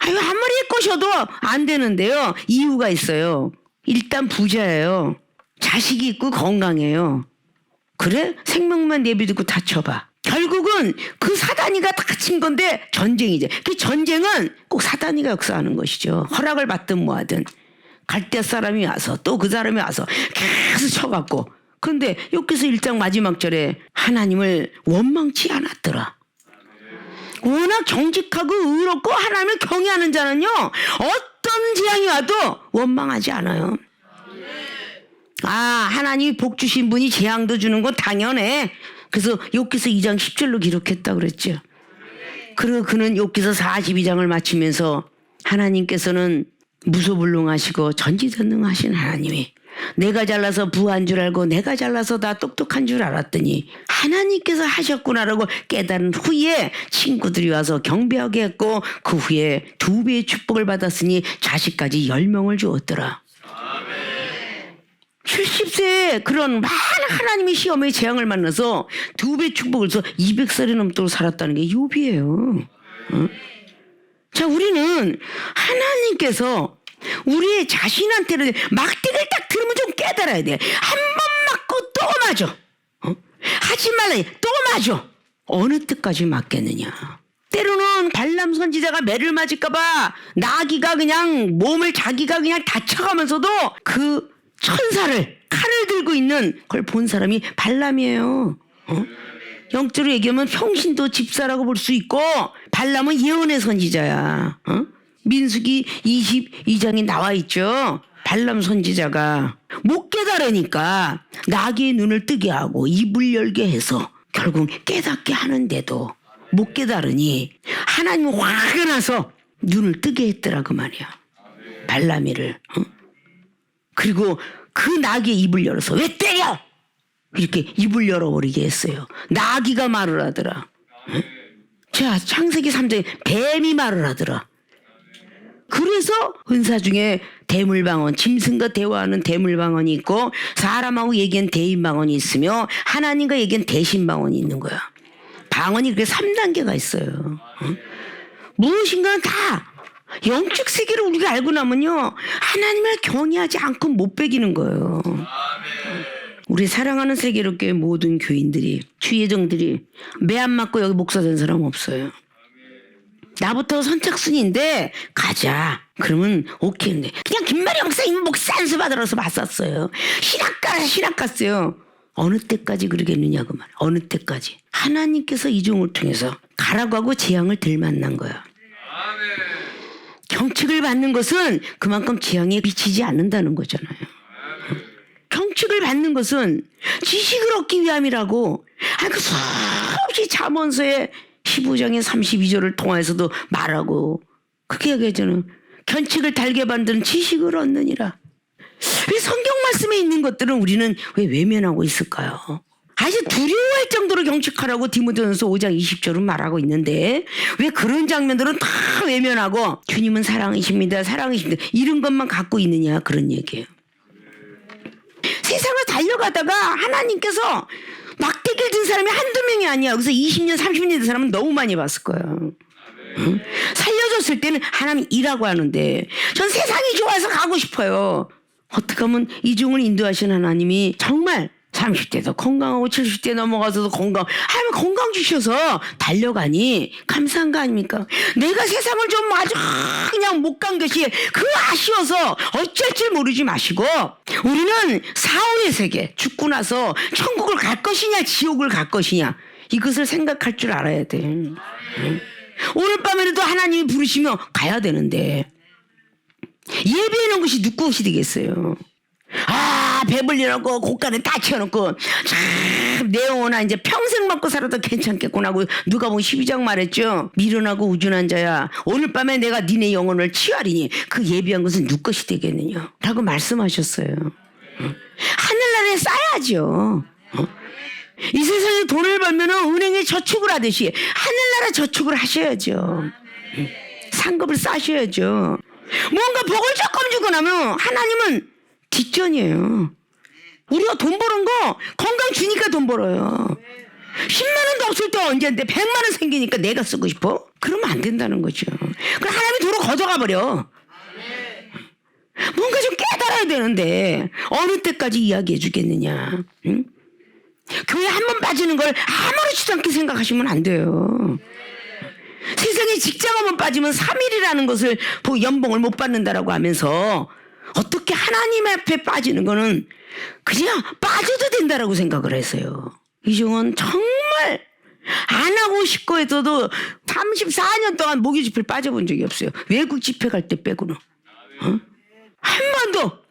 아유, 아무리 꼬셔도 안 되는데요. 이유가 있어요. 일단 부자예요. 자식이 있고 건강해요. 그래? 생명만 내비두고 다쳐봐. 결국은 그 사단이가 다 친 건데 전쟁이죠. 그 전쟁은 꼭 사단이가 역사하는 것이죠. 허락을 받든 뭐하든. 갈대 사람이 와서 또 그 사람이 와서 계속 쳐갖고. 근데 욥기서 1장 마지막 절에 하나님을 원망치 않았더라. 워낙 정직하고 의롭고 하나님을 경외하는 자는요, 어떤 재앙이 와도 원망하지 않아요. 아, 하나님이 복 주신 분이 재앙도 주는 건 당연해. 그래서 욥기서 2장 10절로 기록했다고 그랬죠. 그리고 그는 욥기서 42장을 마치면서 하나님께서는 무소불능하시고 전지전능하신 하나님이 내가 잘나서 부한 줄 알고 내가 잘나서 다 똑똑한 줄 알았더니 하나님께서 하셨구나라고 깨달은 후에 친구들이 와서 경배하게 했고 그 후에 2배의 축복을 받았으니 자식까지 10명을 주었더라. 70세에 그런 많은 하나님의 시험의 재앙을 만나서 2배 축복을 써 200살이 넘도록 살았다는 게 욥이에요. 자, 우리는 하나님께서 우리의 자신한테는 막대기를 딱 들으면 좀 깨달아야 돼. 한 번 맞고 또 맞아. 하지 말라 또 맞아. 어느 때까지 맞겠느냐. 때로는 발람 선지자가 매를 맞을까봐 나귀가 그냥 몸을 자기가 그냥 다쳐가면서도 그 천사를 칼을 들고 있는 걸 본 사람이 발람이에요. 영적으로 얘기하면 평신도 집사라고 볼 수 있고 발람은 예언의 선지자야. 민수기 22장이 나와 있죠. 발람 선지자가 못 깨달으니까 나귀의 눈을 뜨게 하고 입을 열게 해서 결국 깨닫게 하는데도 못 깨달으니 하나님은 화가 나서 눈을 뜨게 했더라 그 말이야. 발람이를. 그리고 그 나귀의 입을 열어서 왜 때려? 이렇게 입을 열어버리게 했어요. 나귀가 말을 하더라. 자, 창세기 3장에 뱀이 말을 하더라. 그래서 은사 중에 대물방언, 짐승과 대화하는 대물방언이 있고 사람하고 얘기한 대인방언이 있으며 하나님과 얘기한 대신방언이 있는 거야. 방언이 그렇게 3단계가 있어요. 무엇인가는 다 영적 세계를 우리가 알고 나면요, 하나님을 경외하지 않고 못 배기는 거예요. 우리 사랑하는 세계로교회 모든 교인들이, 주예정들이 매 안 맞고 여기 목사 된 사람 없어요. 나부터 선착순인데 가자. 그러면 오케이인데 그냥 김만희 목사님 목사 안수 받으러서 봤었어요. 신학 갔어요. 어느 때까지 그러겠느냐 그 말. 어느 때까지. 하나님께서 이종을 통해서 가라고 하고 재앙을 덜 만난 거야. 경칙을 받는 것은 그만큼 재앙에 미치지 않는다는 거잖아요. 경칙을 받는 것은 지식을 얻기 위함이라고. 그 수없이 잠언서에 15장의 32절을 통해서도 말하고 그렇게 얘기하잖아요. 견칙을 달게 만드는 지식을 얻느니라. 성경 말씀에 있는 것들은 우리는 왜 외면하고 있을까요? 아주 두려워할 정도로 경칙하라고 디모데전서 5장 20절은 말하고 있는데 왜 그런 장면들은 다 외면하고 주님은 사랑이십니다. 사랑이십니다. 이런 것만 갖고 있느냐 그런 얘기예요. 세상을 달려가다가 하나님께서 막대기를 든 사람이 한두 명이 아니야. 그래서 20년 30년 된 사람은 너무 많이 봤을 거예요. 살려줬을 때는 하나님 일하고 하는데 전 세상이 좋아서 가고 싶어요. 어떻게 하면 이종을 인도하신 하나님이 정말 30대도 건강하고 70대 넘어가서도 건강 주셔서 달려가니 감사한 거 아닙니까? 내가 세상을 좀 아주 그냥 못 간 것이 그 아쉬워서 어쩔 줄 모르지 마시고 우리는 사후의 세계 죽고 나서 천국을 갈 것이냐 지옥을 갈 것이냐 이것을 생각할 줄 알아야 돼. 오늘 밤에도 하나님이 부르시면 가야 되는데 예배해 놓은 것이 누구 것이 되겠어요? 배불려놓고 곳간에 다 채워놓고 참 내 영혼아 이제 평생 먹고 살아도 괜찮겠구나 하고 누가 보면 12장 말했죠. 미련하고 우둔한 자야 오늘 밤에 내가 니네 영혼을 취하리니 그 예비한 것은 누구 것이 되겠느냐 라고 말씀하셨어요. 하늘나라에 쌓아야죠. 이 세상에 돈을 벌면 은행에 저축을 하듯이 하늘나라 저축을 하셔야죠. 상급을 쌓으셔야죠. 뭔가 복을 조금 주고 나면 하나님은 뒷전이에요. 우리가 돈 버는 거 건강 주니까 돈 벌어요. 10만 원도 없을 때 언제인데 100만 원 생기니까 내가 쓰고 싶어? 그러면 안 된다는 거죠. 그럼 하나님이 도로 걷어가 버려. 뭔가 좀 깨달아야 되는데 어느 때까지 이야기해 주겠느냐. 응? 교회 한 번 빠지는 걸 아무렇지도 않게 생각하시면 안 돼요. 세상에 직장 한 번 빠지면 3일이라는 것을 연봉을 못 받는다라고 하면서 어떻게 하나님 앞에 빠지는 거는 그냥 빠져도 된다라고 생각을 했어요. 이종은 정말 안 하고 싶고 해서도 34년 동안 모교 집회를 빠져본 적이 없어요. 외국 집회 갈 때 빼고는. 한 번도.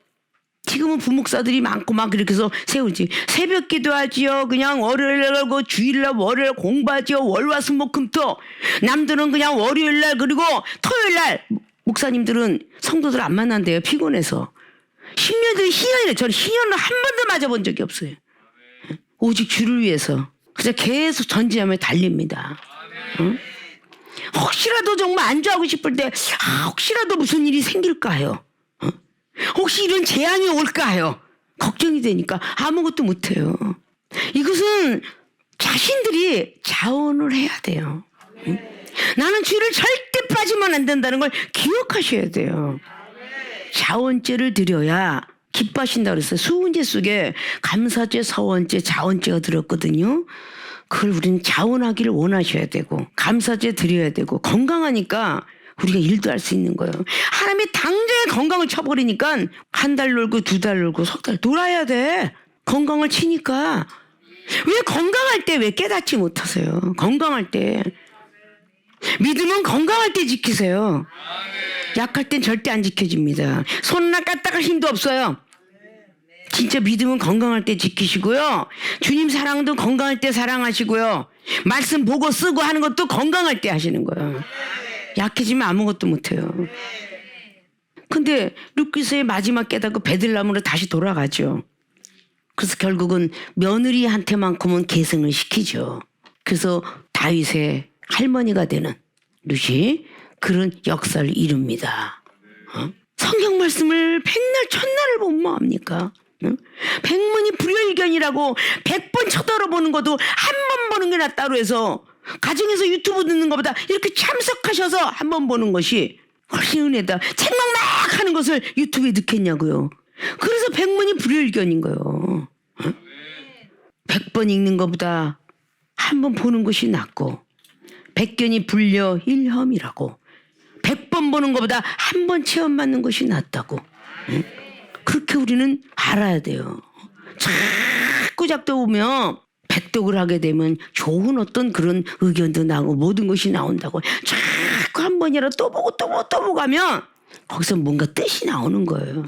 지금은 부목사들이 많고 막 이렇게 해서 세우지. 새벽 기도하지요. 그냥 월요일날 하고 주일날 월요일 공부하지요. 월화수목금토. 남들은 그냥 월요일날 그리고 토요일날 목사님들은 성도들 안 만난대요. 피곤해서. 10년들이 희년이래. 저는 희년을 한 번도 맞아본 적이 없어요. 오직 주를 위해서. 그래서 계속 전지하며 달립니다. 응? 혹시라도 정말 안주하고 싶을 때 혹시라도 무슨 일이 생길까요? 혹시 이런 재앙이 올까요? 걱정이 되니까 아무것도 못해요. 이것은 자신들이 자원을 해야 돼요. 응? 나는 주를 절대 빠지면 안 된다는 걸 기억하셔야 돼요. 자원죄를 드려야 기뻐하신다고 그랬어요. 수훈제 속에 감사죄, 서원죄, 자원죄가 들었거든요. 그걸 우리는 자원하기를 원하셔야 되고 감사죄 드려야 되고 건강하니까 우리가 일도 할 수 있는 거예요. 하나님이 당장에 건강을 쳐버리니까 한 달 놀고 2달 놀고 석 달 놀아야 돼. 건강을 치니까. 왜 건강할 때 왜 깨닫지 못하세요? 건강할 때. 믿음은 건강할 때 지키세요. 약할 땐 절대 안 지켜집니다. 손나 까딱할 힘도 없어요. 진짜 믿음은 건강할 때 지키시고요. 주님 사랑도 건강할 때 사랑하시고요. 말씀 보고 쓰고 하는 것도 건강할 때 하시는 거예요. 약해지면 아무것도 못해요. 근데 룻기서의 마지막 깨닫고 베들레헴으로 다시 돌아가죠. 그래서 결국은 며느리한테만큼은 계승을 시키죠. 그래서 다윗의 할머니가 되는 룻이 그런 역사를 이룹니다. 성경 말씀을 백날 천날을 보면 뭐합니까? 백문이 불여일견이라고 100번 쳐들어보는 것도 한 번 보는 게 낫다고 해서 가정에서 유튜브 듣는 것보다 이렇게 참석하셔서 한 번 보는 것이 훨씬 은혜다. 책막 막 하는 것을 유튜브에 넣겠냐고요. 그래서 백문이 불여일견인 거예요. 100번 읽는 것보다 한 번 보는 것이 낫고 백견이 불려 일혐이라고 100번 보는 것보다 한 번 체험 받는 것이 낫다고. 그렇게 우리는 알아야 돼요. 자꾸 보면 백독을 하게 되면 좋은 어떤 그런 의견도 나오고 모든 것이 나온다고. 자꾸 한 번이라도 또 보고 또 보고 또 보고 하면 거기서 뭔가 뜻이 나오는 거예요.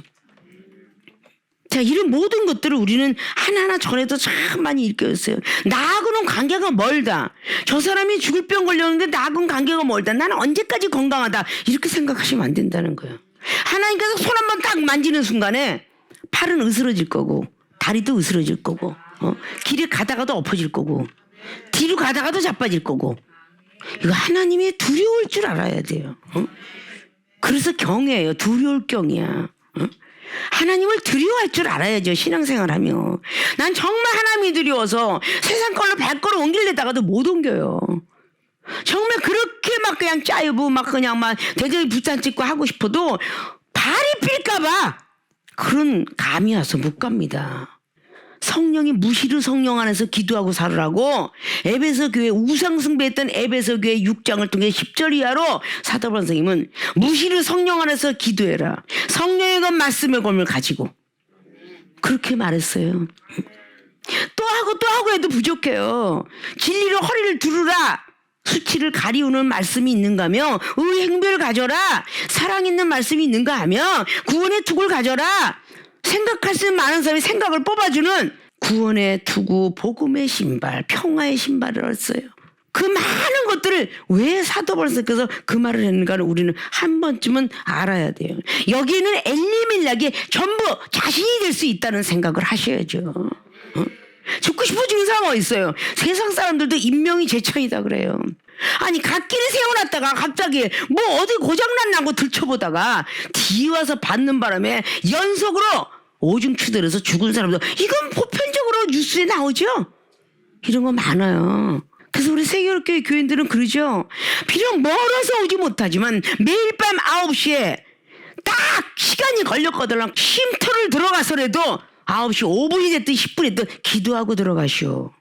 자, 이런 모든 것들을 우리는 하나하나 전에도 참 많이 읽었어요. 나하고는 관계가 멀다. 저 사람이 죽을 병 걸렸는데 나하고는 관계가 멀다. 나는 언제까지 건강하다. 이렇게 생각하시면 안 된다는 거예요. 하나님께서 손 한 번 딱 만지는 순간에 팔은 으스러질 거고 다리도 으스러질 거고 길에 가다가도 엎어질 거고 뒤로 가다가도 자빠질 거고 이거 하나님이 두려울 줄 알아야 돼요. 그래서 경이에요. 두려울 경이야. 하나님을 두려워할 줄 알아야죠. 신앙생활하며. 난 정말 하나님이 두려워서 세상 걸로 발걸음 옮기려다가도 못 옮겨요. 정말 그렇게 막 그냥 짜이브 막 그냥 막 대저히 부산 찍고 하고 싶어도 발이 필까봐 그런 감이 와서 못 갑니다. 성령이 무시르 성령 안에서 기도하고 살으라고 에베소 교회 우상 숭배했던 에베소 교회 6장을 통해 10절 이하로 사도 바울 선생님은 무시르 성령 안에서 기도해라. 성령의 것 말씀의 검을 가지고 그렇게 말했어요. 또 하고 해도 부족해요. 진리로 허리를 두르라. 수치를 가리우는 말씀이 있는가며 의의 행별을 가져라. 사랑 있는 말씀이 있는가 하며 구원의 투구를 가져라. 생각할 수 있는 많은 사람이 생각을 뽑아주는 구원의 투구, 복음의 신발, 평화의 신발을 했어요. 그 많은 것들을 왜 사도 바울께서 그 말을 했는가를 우리는 한 번쯤은 알아야 돼요. 여기는 엘리멜렉이 전부 자신이 될 수 있다는 생각을 하셔야죠. 죽고 싶어 죽는 사람 어디 있어요? 세상 사람들도 인명이 제천이다 그래요. 아니 갓길에 세워놨다가 갑자기 뭐 어디 고장났나고 들춰보다가 뒤 와서 받는 바람에 연속으로 오줌 추들어서 죽은 사람도 이건 보편적으로 뉴스에 나오죠. 이런 거 많아요. 그래서 우리 세계교회 교인들은 그러죠. 비록 멀어서 오지 못하지만 매일 밤 9시에 딱 시간이 걸렸거든. 쉼터를 들어가서라도 9시 5분이 됐든 10분이 됐든 기도하고 들어가시오.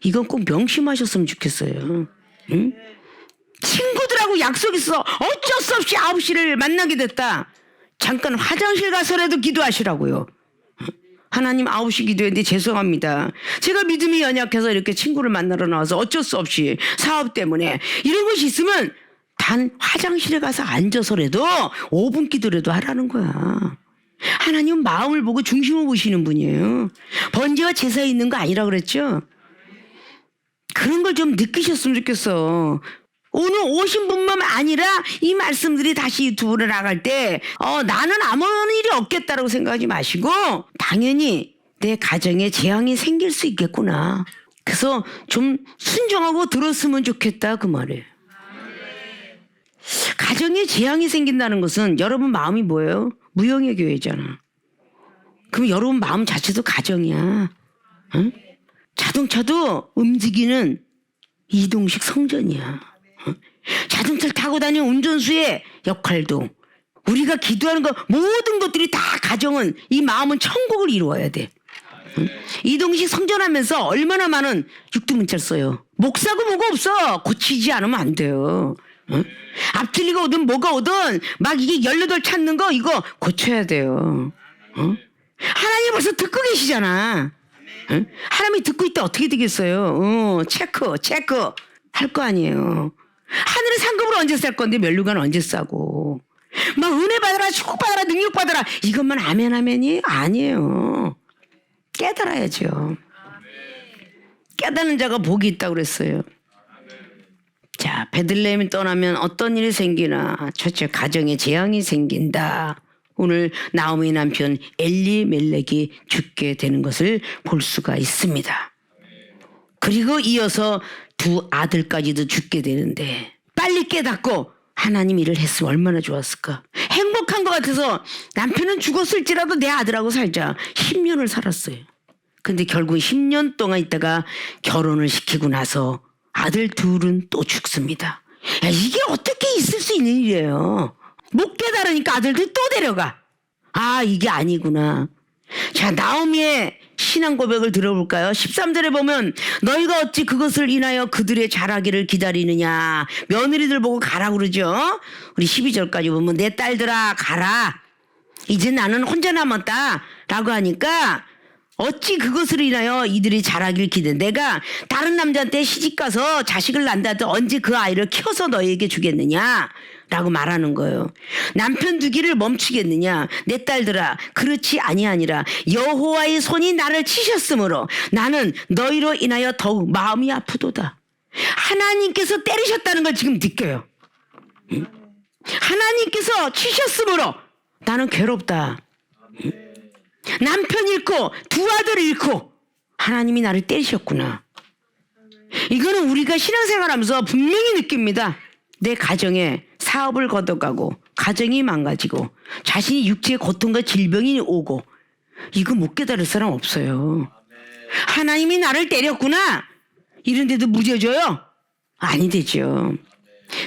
이건 꼭 명심하셨으면 좋겠어요. 응? 친구들하고 약속 있어 어쩔 수 없이 9시를 만나게 됐다. 잠깐 화장실 가서라도 기도하시라고요. 하나님 9시 기도했는데 죄송합니다. 제가 믿음이 연약해서 이렇게 친구를 만나러 나와서 어쩔 수 없이 사업 때문에 이런 것이 있으면 단 화장실에 가서 앉아서라도 5분 기도라도 하라는 거야. 하나님은 마음을 보고 중심을 보시는 분이에요. 번제와 제사에 있는 거 아니라 그랬죠. 그런 걸 좀 느끼셨으면 좋겠어. 오늘 오신 분만 아니라 이 말씀들이 다시 유튜브로 나갈 때 나는 아무런 일이 없겠다라고 생각하지 마시고 당연히 내 가정에 재앙이 생길 수 있겠구나. 그래서 좀 순종하고 들었으면 좋겠다 그 말이에요. 가정에 재앙이 생긴다는 것은 여러분 마음이 뭐예요? 무형의 교회잖아. 그럼 여러분 마음 자체도 가정이야. 응? 자동차도 움직이는 이동식 성전이야. 자동차를 타고 다니는 운전수의 역할도 우리가 기도하는 것 모든 것들이 다 가정은 이 마음은 천국을 이루어야 돼. 이동식 성전하면서 얼마나 많은 육두문자를 써요. 목사고 뭐가 없어. 고치지 않으면 안 돼요. 앞틀리가 오든 뭐가 오든 막 이게 18 찾는 거 이거 고쳐야 돼요. 하나님 벌써 듣고 계시잖아. 하나님이 듣고 있다 어떻게 되겠어요? 체크 할 거 아니에요. 하늘의 상급을 언제 쌀 건데 면류관 언제 싸고 막 은혜 받아라 축복 받아라 능력 받아라 이것만 아멘이 아니에요. 깨달아야죠. 깨닫는 자가 복이 있다고 그랬어요. 자, 베들레헴이 떠나면 어떤 일이 생기나? 첫째, 가정에 재앙이 생긴다. 오늘 나오미 남편 엘리멜렉이 죽게 되는 것을 볼 수가 있습니다. 그리고 이어서 두 아들까지도 죽게 되는데 빨리 깨닫고 하나님 일을 했으면 얼마나 좋았을까. 행복한 것 같아서 남편은 죽었을지라도 내 아들하고 살자 10년을 살았어요. 근데 결국 10년 동안 있다가 결혼을 시키고 나서 아들 둘은 또 죽습니다. 야, 이게 어떻게 있을 수 있는 일이에요. 못 깨달으니까 아들들이 또 데려가. 아, 이게 아니구나. 자, 나오미의 신앙 고백을 들어볼까요? 13절에 보면 너희가 어찌 그것을 인하여 그들의 자라기를 기다리느냐. 며느리들 보고 가라 그러죠. 우리 12절까지 보면 내 딸들아 가라. 이제 나는 혼자 남았다 라고 하니까 어찌 그것을 인하여 이들이 자라기를 기대. 내가 다른 남자한테 시집가서 자식을 낳는다 해도 언제 그 아이를 키워서 너희에게 주겠느냐 라고 말하는 거예요. 남편 두기를 멈추겠느냐. 내 딸들아 그렇지 아니하니라. 여호와의 손이 나를 치셨으므로 나는 너희로 인하여 더욱 마음이 아프도다. 하나님께서 때리셨다는 걸 지금 느껴요. 하나님께서 치셨으므로 나는 괴롭다. 남편 잃고 두 아들 잃고 하나님이 나를 때리셨구나. 이거는 우리가 신앙생활하면서 분명히 느낍니다. 내 가정에 사업을 걷어가고 가정이 망가지고 자신이 육체의 고통과 질병이 오고 이거 못 깨달을 사람 없어요. 하나님이 나를 때렸구나 이런데도 무뎌져요? 아니 되죠.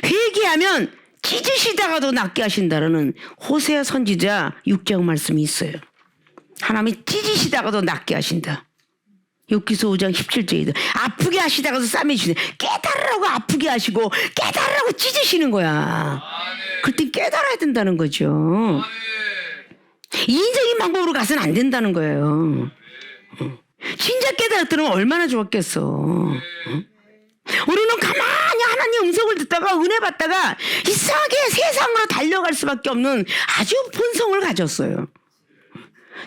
회개하면 찢으시다가도 낫게 하신다라는 호세아 선지자 6장 말씀이 있어요. 하나님이 찢으시다가도 낫게 하신다. 욥기서 5장 17절에도 아프게 하시다가도 싸매주시네. 깨달으라고 아프게 하시고 깨달으라고 찢으시는 거야. 그때 깨달아야 된다는 거죠. 인적인 방법으로 가서는 안 된다는 거예요. 진짜 깨달았더라면 얼마나 좋았겠어. 우리는 가만히 하나님 음성을 듣다가 은혜 받다가 이상하게 세상으로 달려갈 수밖에 없는 아주 본성을 가졌어요.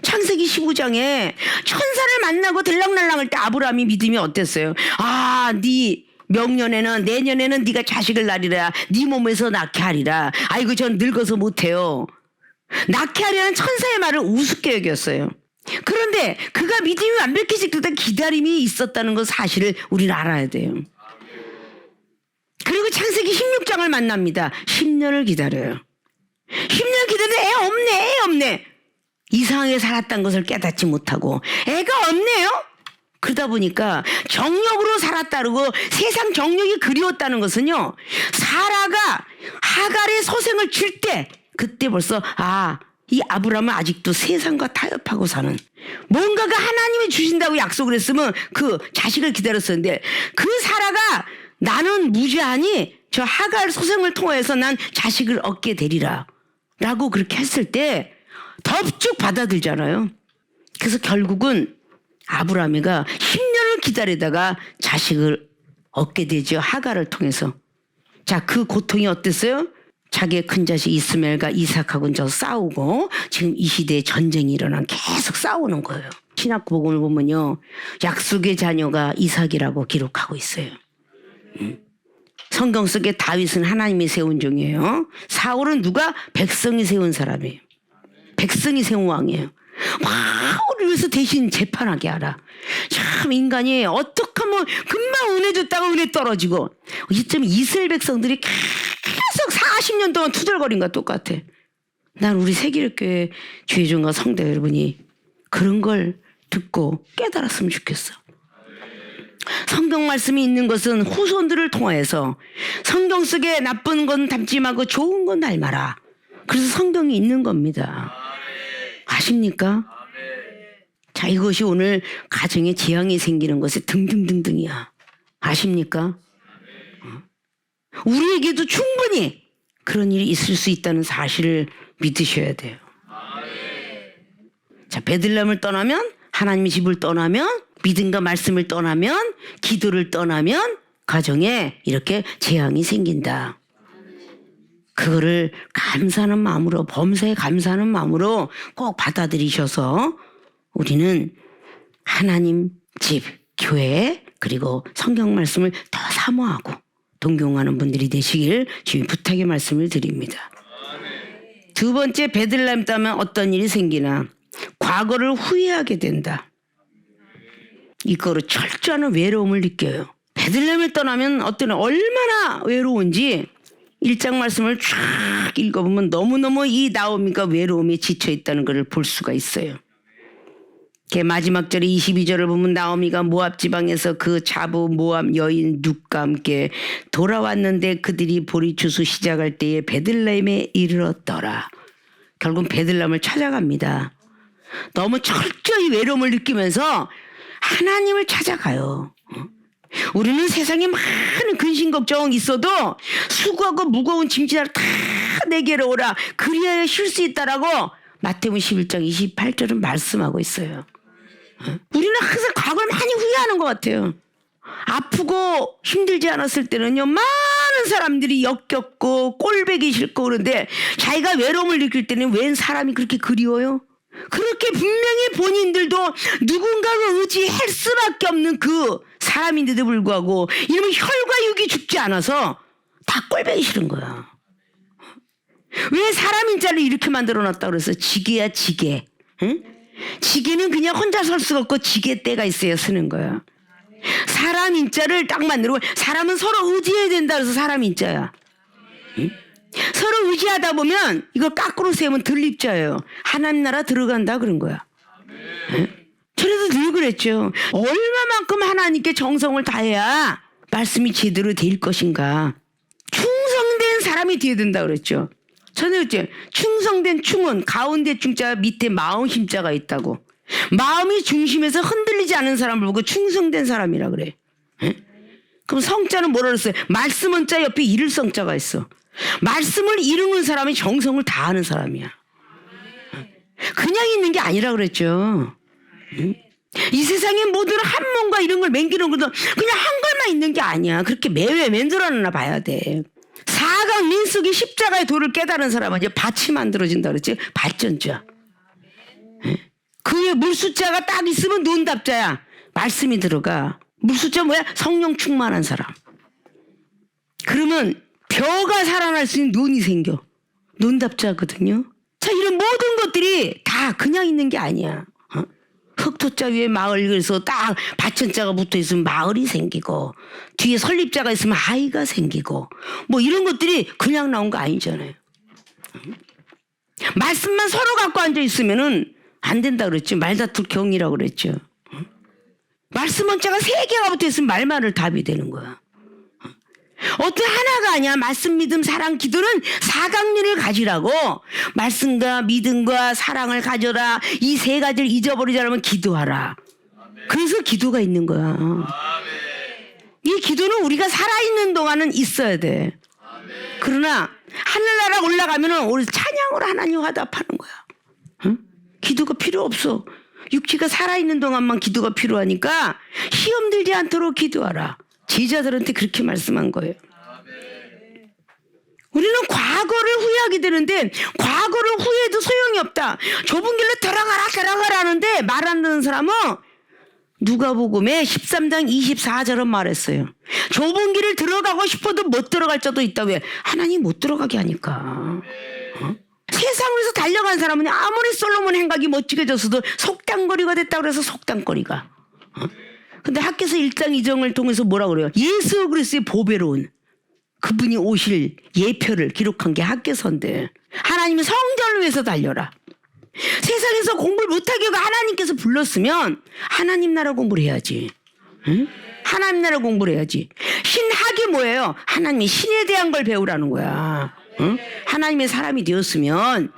창세기 15장에 천사를 만나고 들락날락할 때 아브라함이 믿음이 어땠어요? 아, 네 명년에는 내년에는 네가 자식을 낳으리라. 네 몸에서 낳게 하리라. 아이고 전 늙어서 못해요. 낳게 하려는 천사의 말을 우습게 여겼어요. 그런데 그가 믿음이 완벽해질 때 기다림이 있었다는 것 사실을 우리는 알아야 돼요. 그리고 창세기 16장을 만납니다. 10년을 기다려요. 10년 기다리는데 애 없네. 이상하게 살았다는 것을 깨닫지 못하고 애가 없네요. 그러다 보니까 정욕으로 살았다고 세상 정욕이 그리웠다는 것은요, 사라가 하갈의 소생을 줄 때 그때 벌써 이 아브라함은 아직도 세상과 타협하고 사는, 뭔가가 하나님이 주신다고 약속을 했으면 그 자식을 기다렸었는데, 그 사라가 나는 무죄하니 저 하갈 소생을 통해서 난 자식을 얻게 되리라 라고 그렇게 했을 때 덥죽 받아들잖아요. 그래서 결국은 아브라함이가 10년을 기다리다가 자식을 얻게 되죠. 하갈을 통해서. 자, 그 고통이 어땠어요? 자기의 큰 자식 이스마엘과 이삭하고는 저 싸우고, 지금 이 시대에 전쟁이 일어난, 계속 싸우는 거예요. 신약 복음을 보면요, 약속의 자녀가 이삭이라고 기록하고 있어요. 성경 속에 다윗은 하나님이 세운 종이에요. 사울은 누가? 백성이 세운 사람이에요. 백성이 세운 왕이에요. 우리 위해서 대신 재판하게 하라. 참 인간이 어떻게 하면 금방 은혜 줬다가 은혜 떨어지고, 이쯤 이스라엘 백성들이 계속 40년 동안 투덜거린 것과 똑같아. 난 우리 세기력교회 주의종과 성도 여러분이 그런 걸 듣고 깨달았으면 좋겠어. 성경 말씀이 있는 것은 후손들을 통해서 성경 속에 나쁜 건 담지 말고 좋은 건 닮아라. 그래서 성경이 있는 겁니다. 아십니까? 자, 이것이 오늘 가정에 재앙이 생기는 것의 등등등등이야. 아십니까? 우리에게도 충분히 그런 일이 있을 수 있다는 사실을 믿으셔야 돼요. 자, 베들레헴을 떠나면, 하나님의 집을 떠나면, 믿음과 말씀을 떠나면, 기도를 떠나면 가정에 이렇게 재앙이 생긴다. 그거를 감사하는 마음으로, 범사에 감사하는 마음으로 꼭 받아들이셔서 우리는 하나님 집, 교회, 그리고 성경 말씀을 더 사모하고 동경하는 분들이 되시길 주님 부탁의 말씀을 드립니다. 두 번째, 베들레헴 떠나면 어떤 일이 생기나? 과거를 후회하게 된다. 이거로 철저한 외로움을 느껴요. 베들레헴을 떠나면 얼마나 외로운지 1장 말씀을 쫙 읽어보면 너무너무 이 나오미가 외로움에 지쳐있다는 것을 볼 수가 있어요. 마지막 절에 22절을 보면 나오미가 모압 지방에서 그 자부 모압 여인 룻과 함께 돌아왔는데 그들이 보리 추수 시작할 때에 베들레헴에 이르렀더라. 결국 베들레헴을 찾아갑니다. 너무 철저히 외로움을 느끼면서 하나님을 찾아가요. 우리는 세상에 많은 근심 걱정 있어도 수고하고 무거운 짐짓을 다 내게로 오라, 그리하여 쉴 수 있다라고 마태복음 11장 28절은 말씀하고 있어요. 우리는 항상 과거를 많이 후회하는 것 같아요. 아프고 힘들지 않았을 때는요, 많은 사람들이 역겹고 꼴배기 싫고 그런데 자기가 외로움을 느낄 때는 웬 사람이 그렇게 그리워요? 그렇게 분명히 본인들도 누군가를 의지할 수밖에 없는 그 사람인데도 불구하고 이러면 혈과 육이 죽지 않아서 다 꼴배기 싫은 거야. 왜 사람인 자를 이렇게 만들어놨다고 그래서 지게야 지게. 응? 지게는 그냥 혼자 설 수가 없고 지게 때가 있어야 쓰는 거야. 사람 인자를 딱 만들고, 사람은 서로 의지해야 된다 그래서 사람 인자야. 응? 서로 의지하다 보면 이걸 거꾸로 세우면 들립자예요. 하나님 나라 들어간다 그런 거야. 응? 저래도 늘 그랬죠. 얼마만큼 하나님께 정성을 다해야 말씀이 제대로 될 것인가. 충성된 사람이 되어야 된다 그랬죠. 저는 이제 충성된 충은 가운데 충자 밑에 마음 힘자가 있다고. 마음이 중심에서 흔들리지 않은 사람을 보고 충성된 사람이라 그래. 에? 그럼 성자는 뭐라 그랬어요? 말씀은 자 옆에 이룰 성자가 있어. 말씀을 이루는 사람이 정성을 다하는 사람이야. 그냥 있는 게 아니라 그랬죠. 이 세상의 모든 한 몸과 이런 걸 맹기는 것도 그냥 한 걸만 있는 게 아니야. 그렇게 매회 만들어놨나 봐야 돼. 사각 민숙이 십자가의 도를 깨달은 사람은 이제 밭이 만들어진다 그랬지. 발전자. 그 위에 물숫자가 딱 있으면 논답자야. 말씀이 들어가. 물숫자 뭐야? 성령 충만한 사람. 그러면 벼가 살아날 수 있는 논이 생겨. 논답자거든요. 자, 이런 모든 것들이 다 그냥 있는 게 아니야. 흑토자 위에 마을, 그래서 딱 밭천자가 붙어 있으면 마을이 생기고, 뒤에 설립자가 있으면 아이가 생기고, 뭐 이런 것들이 그냥 나온 거 아니잖아요. 말씀만 서로 갖고 앉아 있으면은 안 된다 그랬죠. 말다툴 경이라고 그랬죠. 말씀 원자가 3개가 붙어있으면 말만을 답이 되는 거야. 어떤 하나가 아니야. 말씀, 믿음, 사랑, 기도는 사각리를 가지라고. 말씀과 믿음과 사랑을 가져라. 이 3가지를 잊어버리지 않으면 기도하라. 그래서 기도가 있는 거야. 이 기도는 우리가 살아있는 동안은 있어야 돼. 그러나 하늘나라 올라가면은 우리 찬양으로 하나님 화답하는 거야. 응? 기도가 필요 없어. 육체가 살아있는 동안만 기도가 필요하니까 시험 들지 않도록 기도하라. 제자들한테 그렇게 말씀한 거예요. 우리는 과거를 후회하게 되는데 과거를 후회해도 소용이 없다. 좁은 길로 들어가라 하는데 말 안 듣는 사람은 누가복음에 13장 24절은 말했어요. 좁은 길을 들어가고 싶어도 못 들어갈 자도 있다. 왜? 하나님 못 들어가게 하니까. 세상에서 달려간 사람은 아무리 솔로몬 행각이 멋지게 졌어도 속단거리가 됐다 그래서 속단거리가. 근데 학교에서 1장 2장을 통해서 뭐라 그래요? 예수 그리스도의 보배로운 그분이 오실 예표를 기록한 게 학교서인데 하나님의 성전을 위해서 달려라. 세상에서 공부를 못하게 하고 하나님께서 불렀으면 하나님 나라 공부를 해야지. 응? 하나님 나라 공부를 해야지. 신학이 뭐예요? 하나님의 신에 대한 걸 배우라는 거야. 응? 하나님의 사람이 되었으면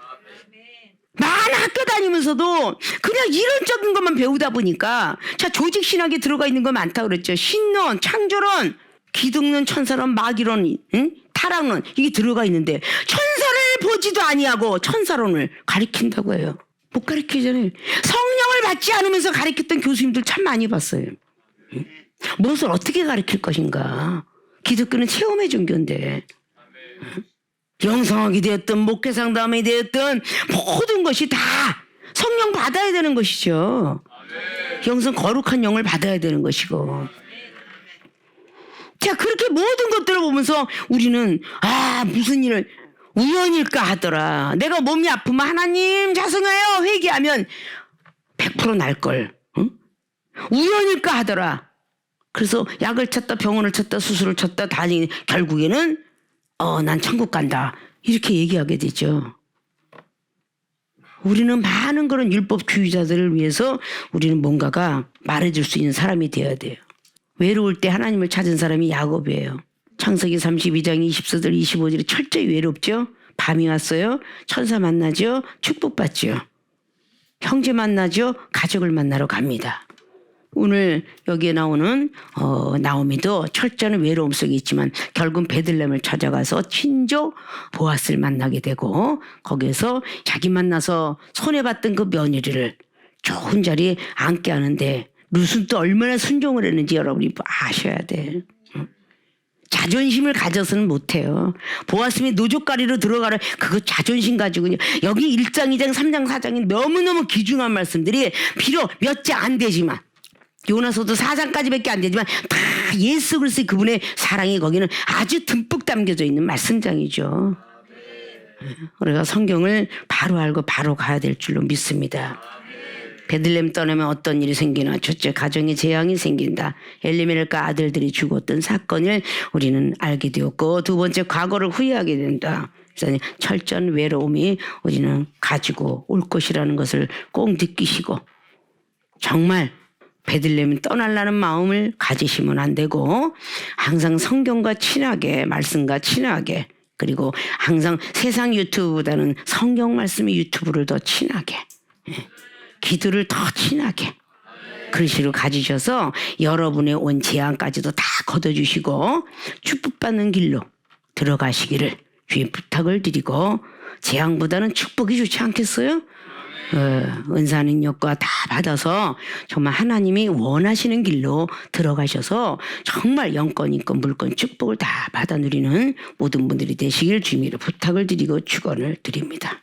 많은 학교 다니면서도 그냥 이론적인 것만 배우다 보니까 자 조직 신학에 들어가 있는 거 많다 그랬죠. 신론, 창조론, 기독론, 천사론, 마귀론, 응? 타락론 이게 들어가 있는데 천사를 보지도 아니하고 천사론을 가르친다고 해요. 못 가르치잖아요. 성령을 받지 않으면서 가르쳤던 교수님들 참 많이 봤어요. 응? 무엇을 어떻게 가르칠 것인가. 기독교는 체험의 종교인데 응? 영성학이 되었든 목회상담이 되었든 모든 것이 다 성령 받아야 되는 것이죠. 영성 거룩한 영을 받아야 되는 것이고. 자 그렇게 모든 것들을 보면서 우리는 무슨 일을 우연일까 하더라. 내가 몸이 아프면 하나님 죄송해요 회개하면 100% 날걸. 응? 우연일까 하더라. 그래서 약을 찾다 병원을 찾다 수술을 찾다 다니 결국에는 난 천국 간다. 이렇게 얘기하게 되죠. 우리는 많은 그런 율법주의자들을 위해서 우리는 뭔가가 말해줄 수 있는 사람이 되어야 돼요. 외로울 때 하나님을 찾은 사람이 야곱이에요. 창세기 32장 24절 25절에 철저히 외롭죠. 밤이 왔어요. 천사 만나죠. 축복받죠. 형제 만나죠. 가족을 만나러 갑니다. 오늘 여기에 나오는 나오미도 철저한 외로움 속에 있지만 결국 베들레헴을 찾아가서 친조 보아스를 만나게 되고 거기에서 자기 만나서 손해봤던 그 며느리를 좋은 자리에 앉게 하는데 룻은 또 얼마나 순종을 했는지 여러분이 아셔야 돼. 자존심을 가져서는 못해요. 보아스의 노족가리로 들어가라. 그거 자존심 가지고 여기 1장 2장 3장 4장이 너무너무 귀중한 말씀들이 비록 몇 장 안 되지만 요나서도 4장까지밖에 안 되지만 다 예수 그리스도의 그분의 사랑이 거기는 아주 듬뿍 담겨져 있는 말씀장이죠. 우리가 성경을 바로 알고 바로 가야 될 줄로 믿습니다. 베들레헴 떠나면 어떤 일이 생기나. 첫째, 가정에 재앙이 생긴다. 엘리멜렉과 아들들이 죽었던 사건을 우리는 알게 되었고, 두 번째, 과거를 후회하게 된다. 그래서 철저한 외로움이 우리는 가지고 올 것이라는 것을 꼭 느끼시고 정말 베들레헴 떠나려는 마음을 가지시면 안 되고 항상 성경과 친하게 말씀과 친하게 그리고 항상 세상 유튜브보다는 성경 말씀의 유튜브를 더 친하게 기도를 더 친하게 그런 식으로 가지셔서 여러분의 온 재앙까지도 다 걷어주시고 축복받는 길로 들어가시기를 주님 부탁을 드리고 재앙보다는 축복이 좋지 않겠어요? 은사 능력과 다 받아서 정말 하나님이 원하시는 길로 들어가셔서 정말 영권 인권 물권 축복을 다 받아 누리는 모든 분들이 되시길 주님으로 부탁을 드리고 축원을 드립니다.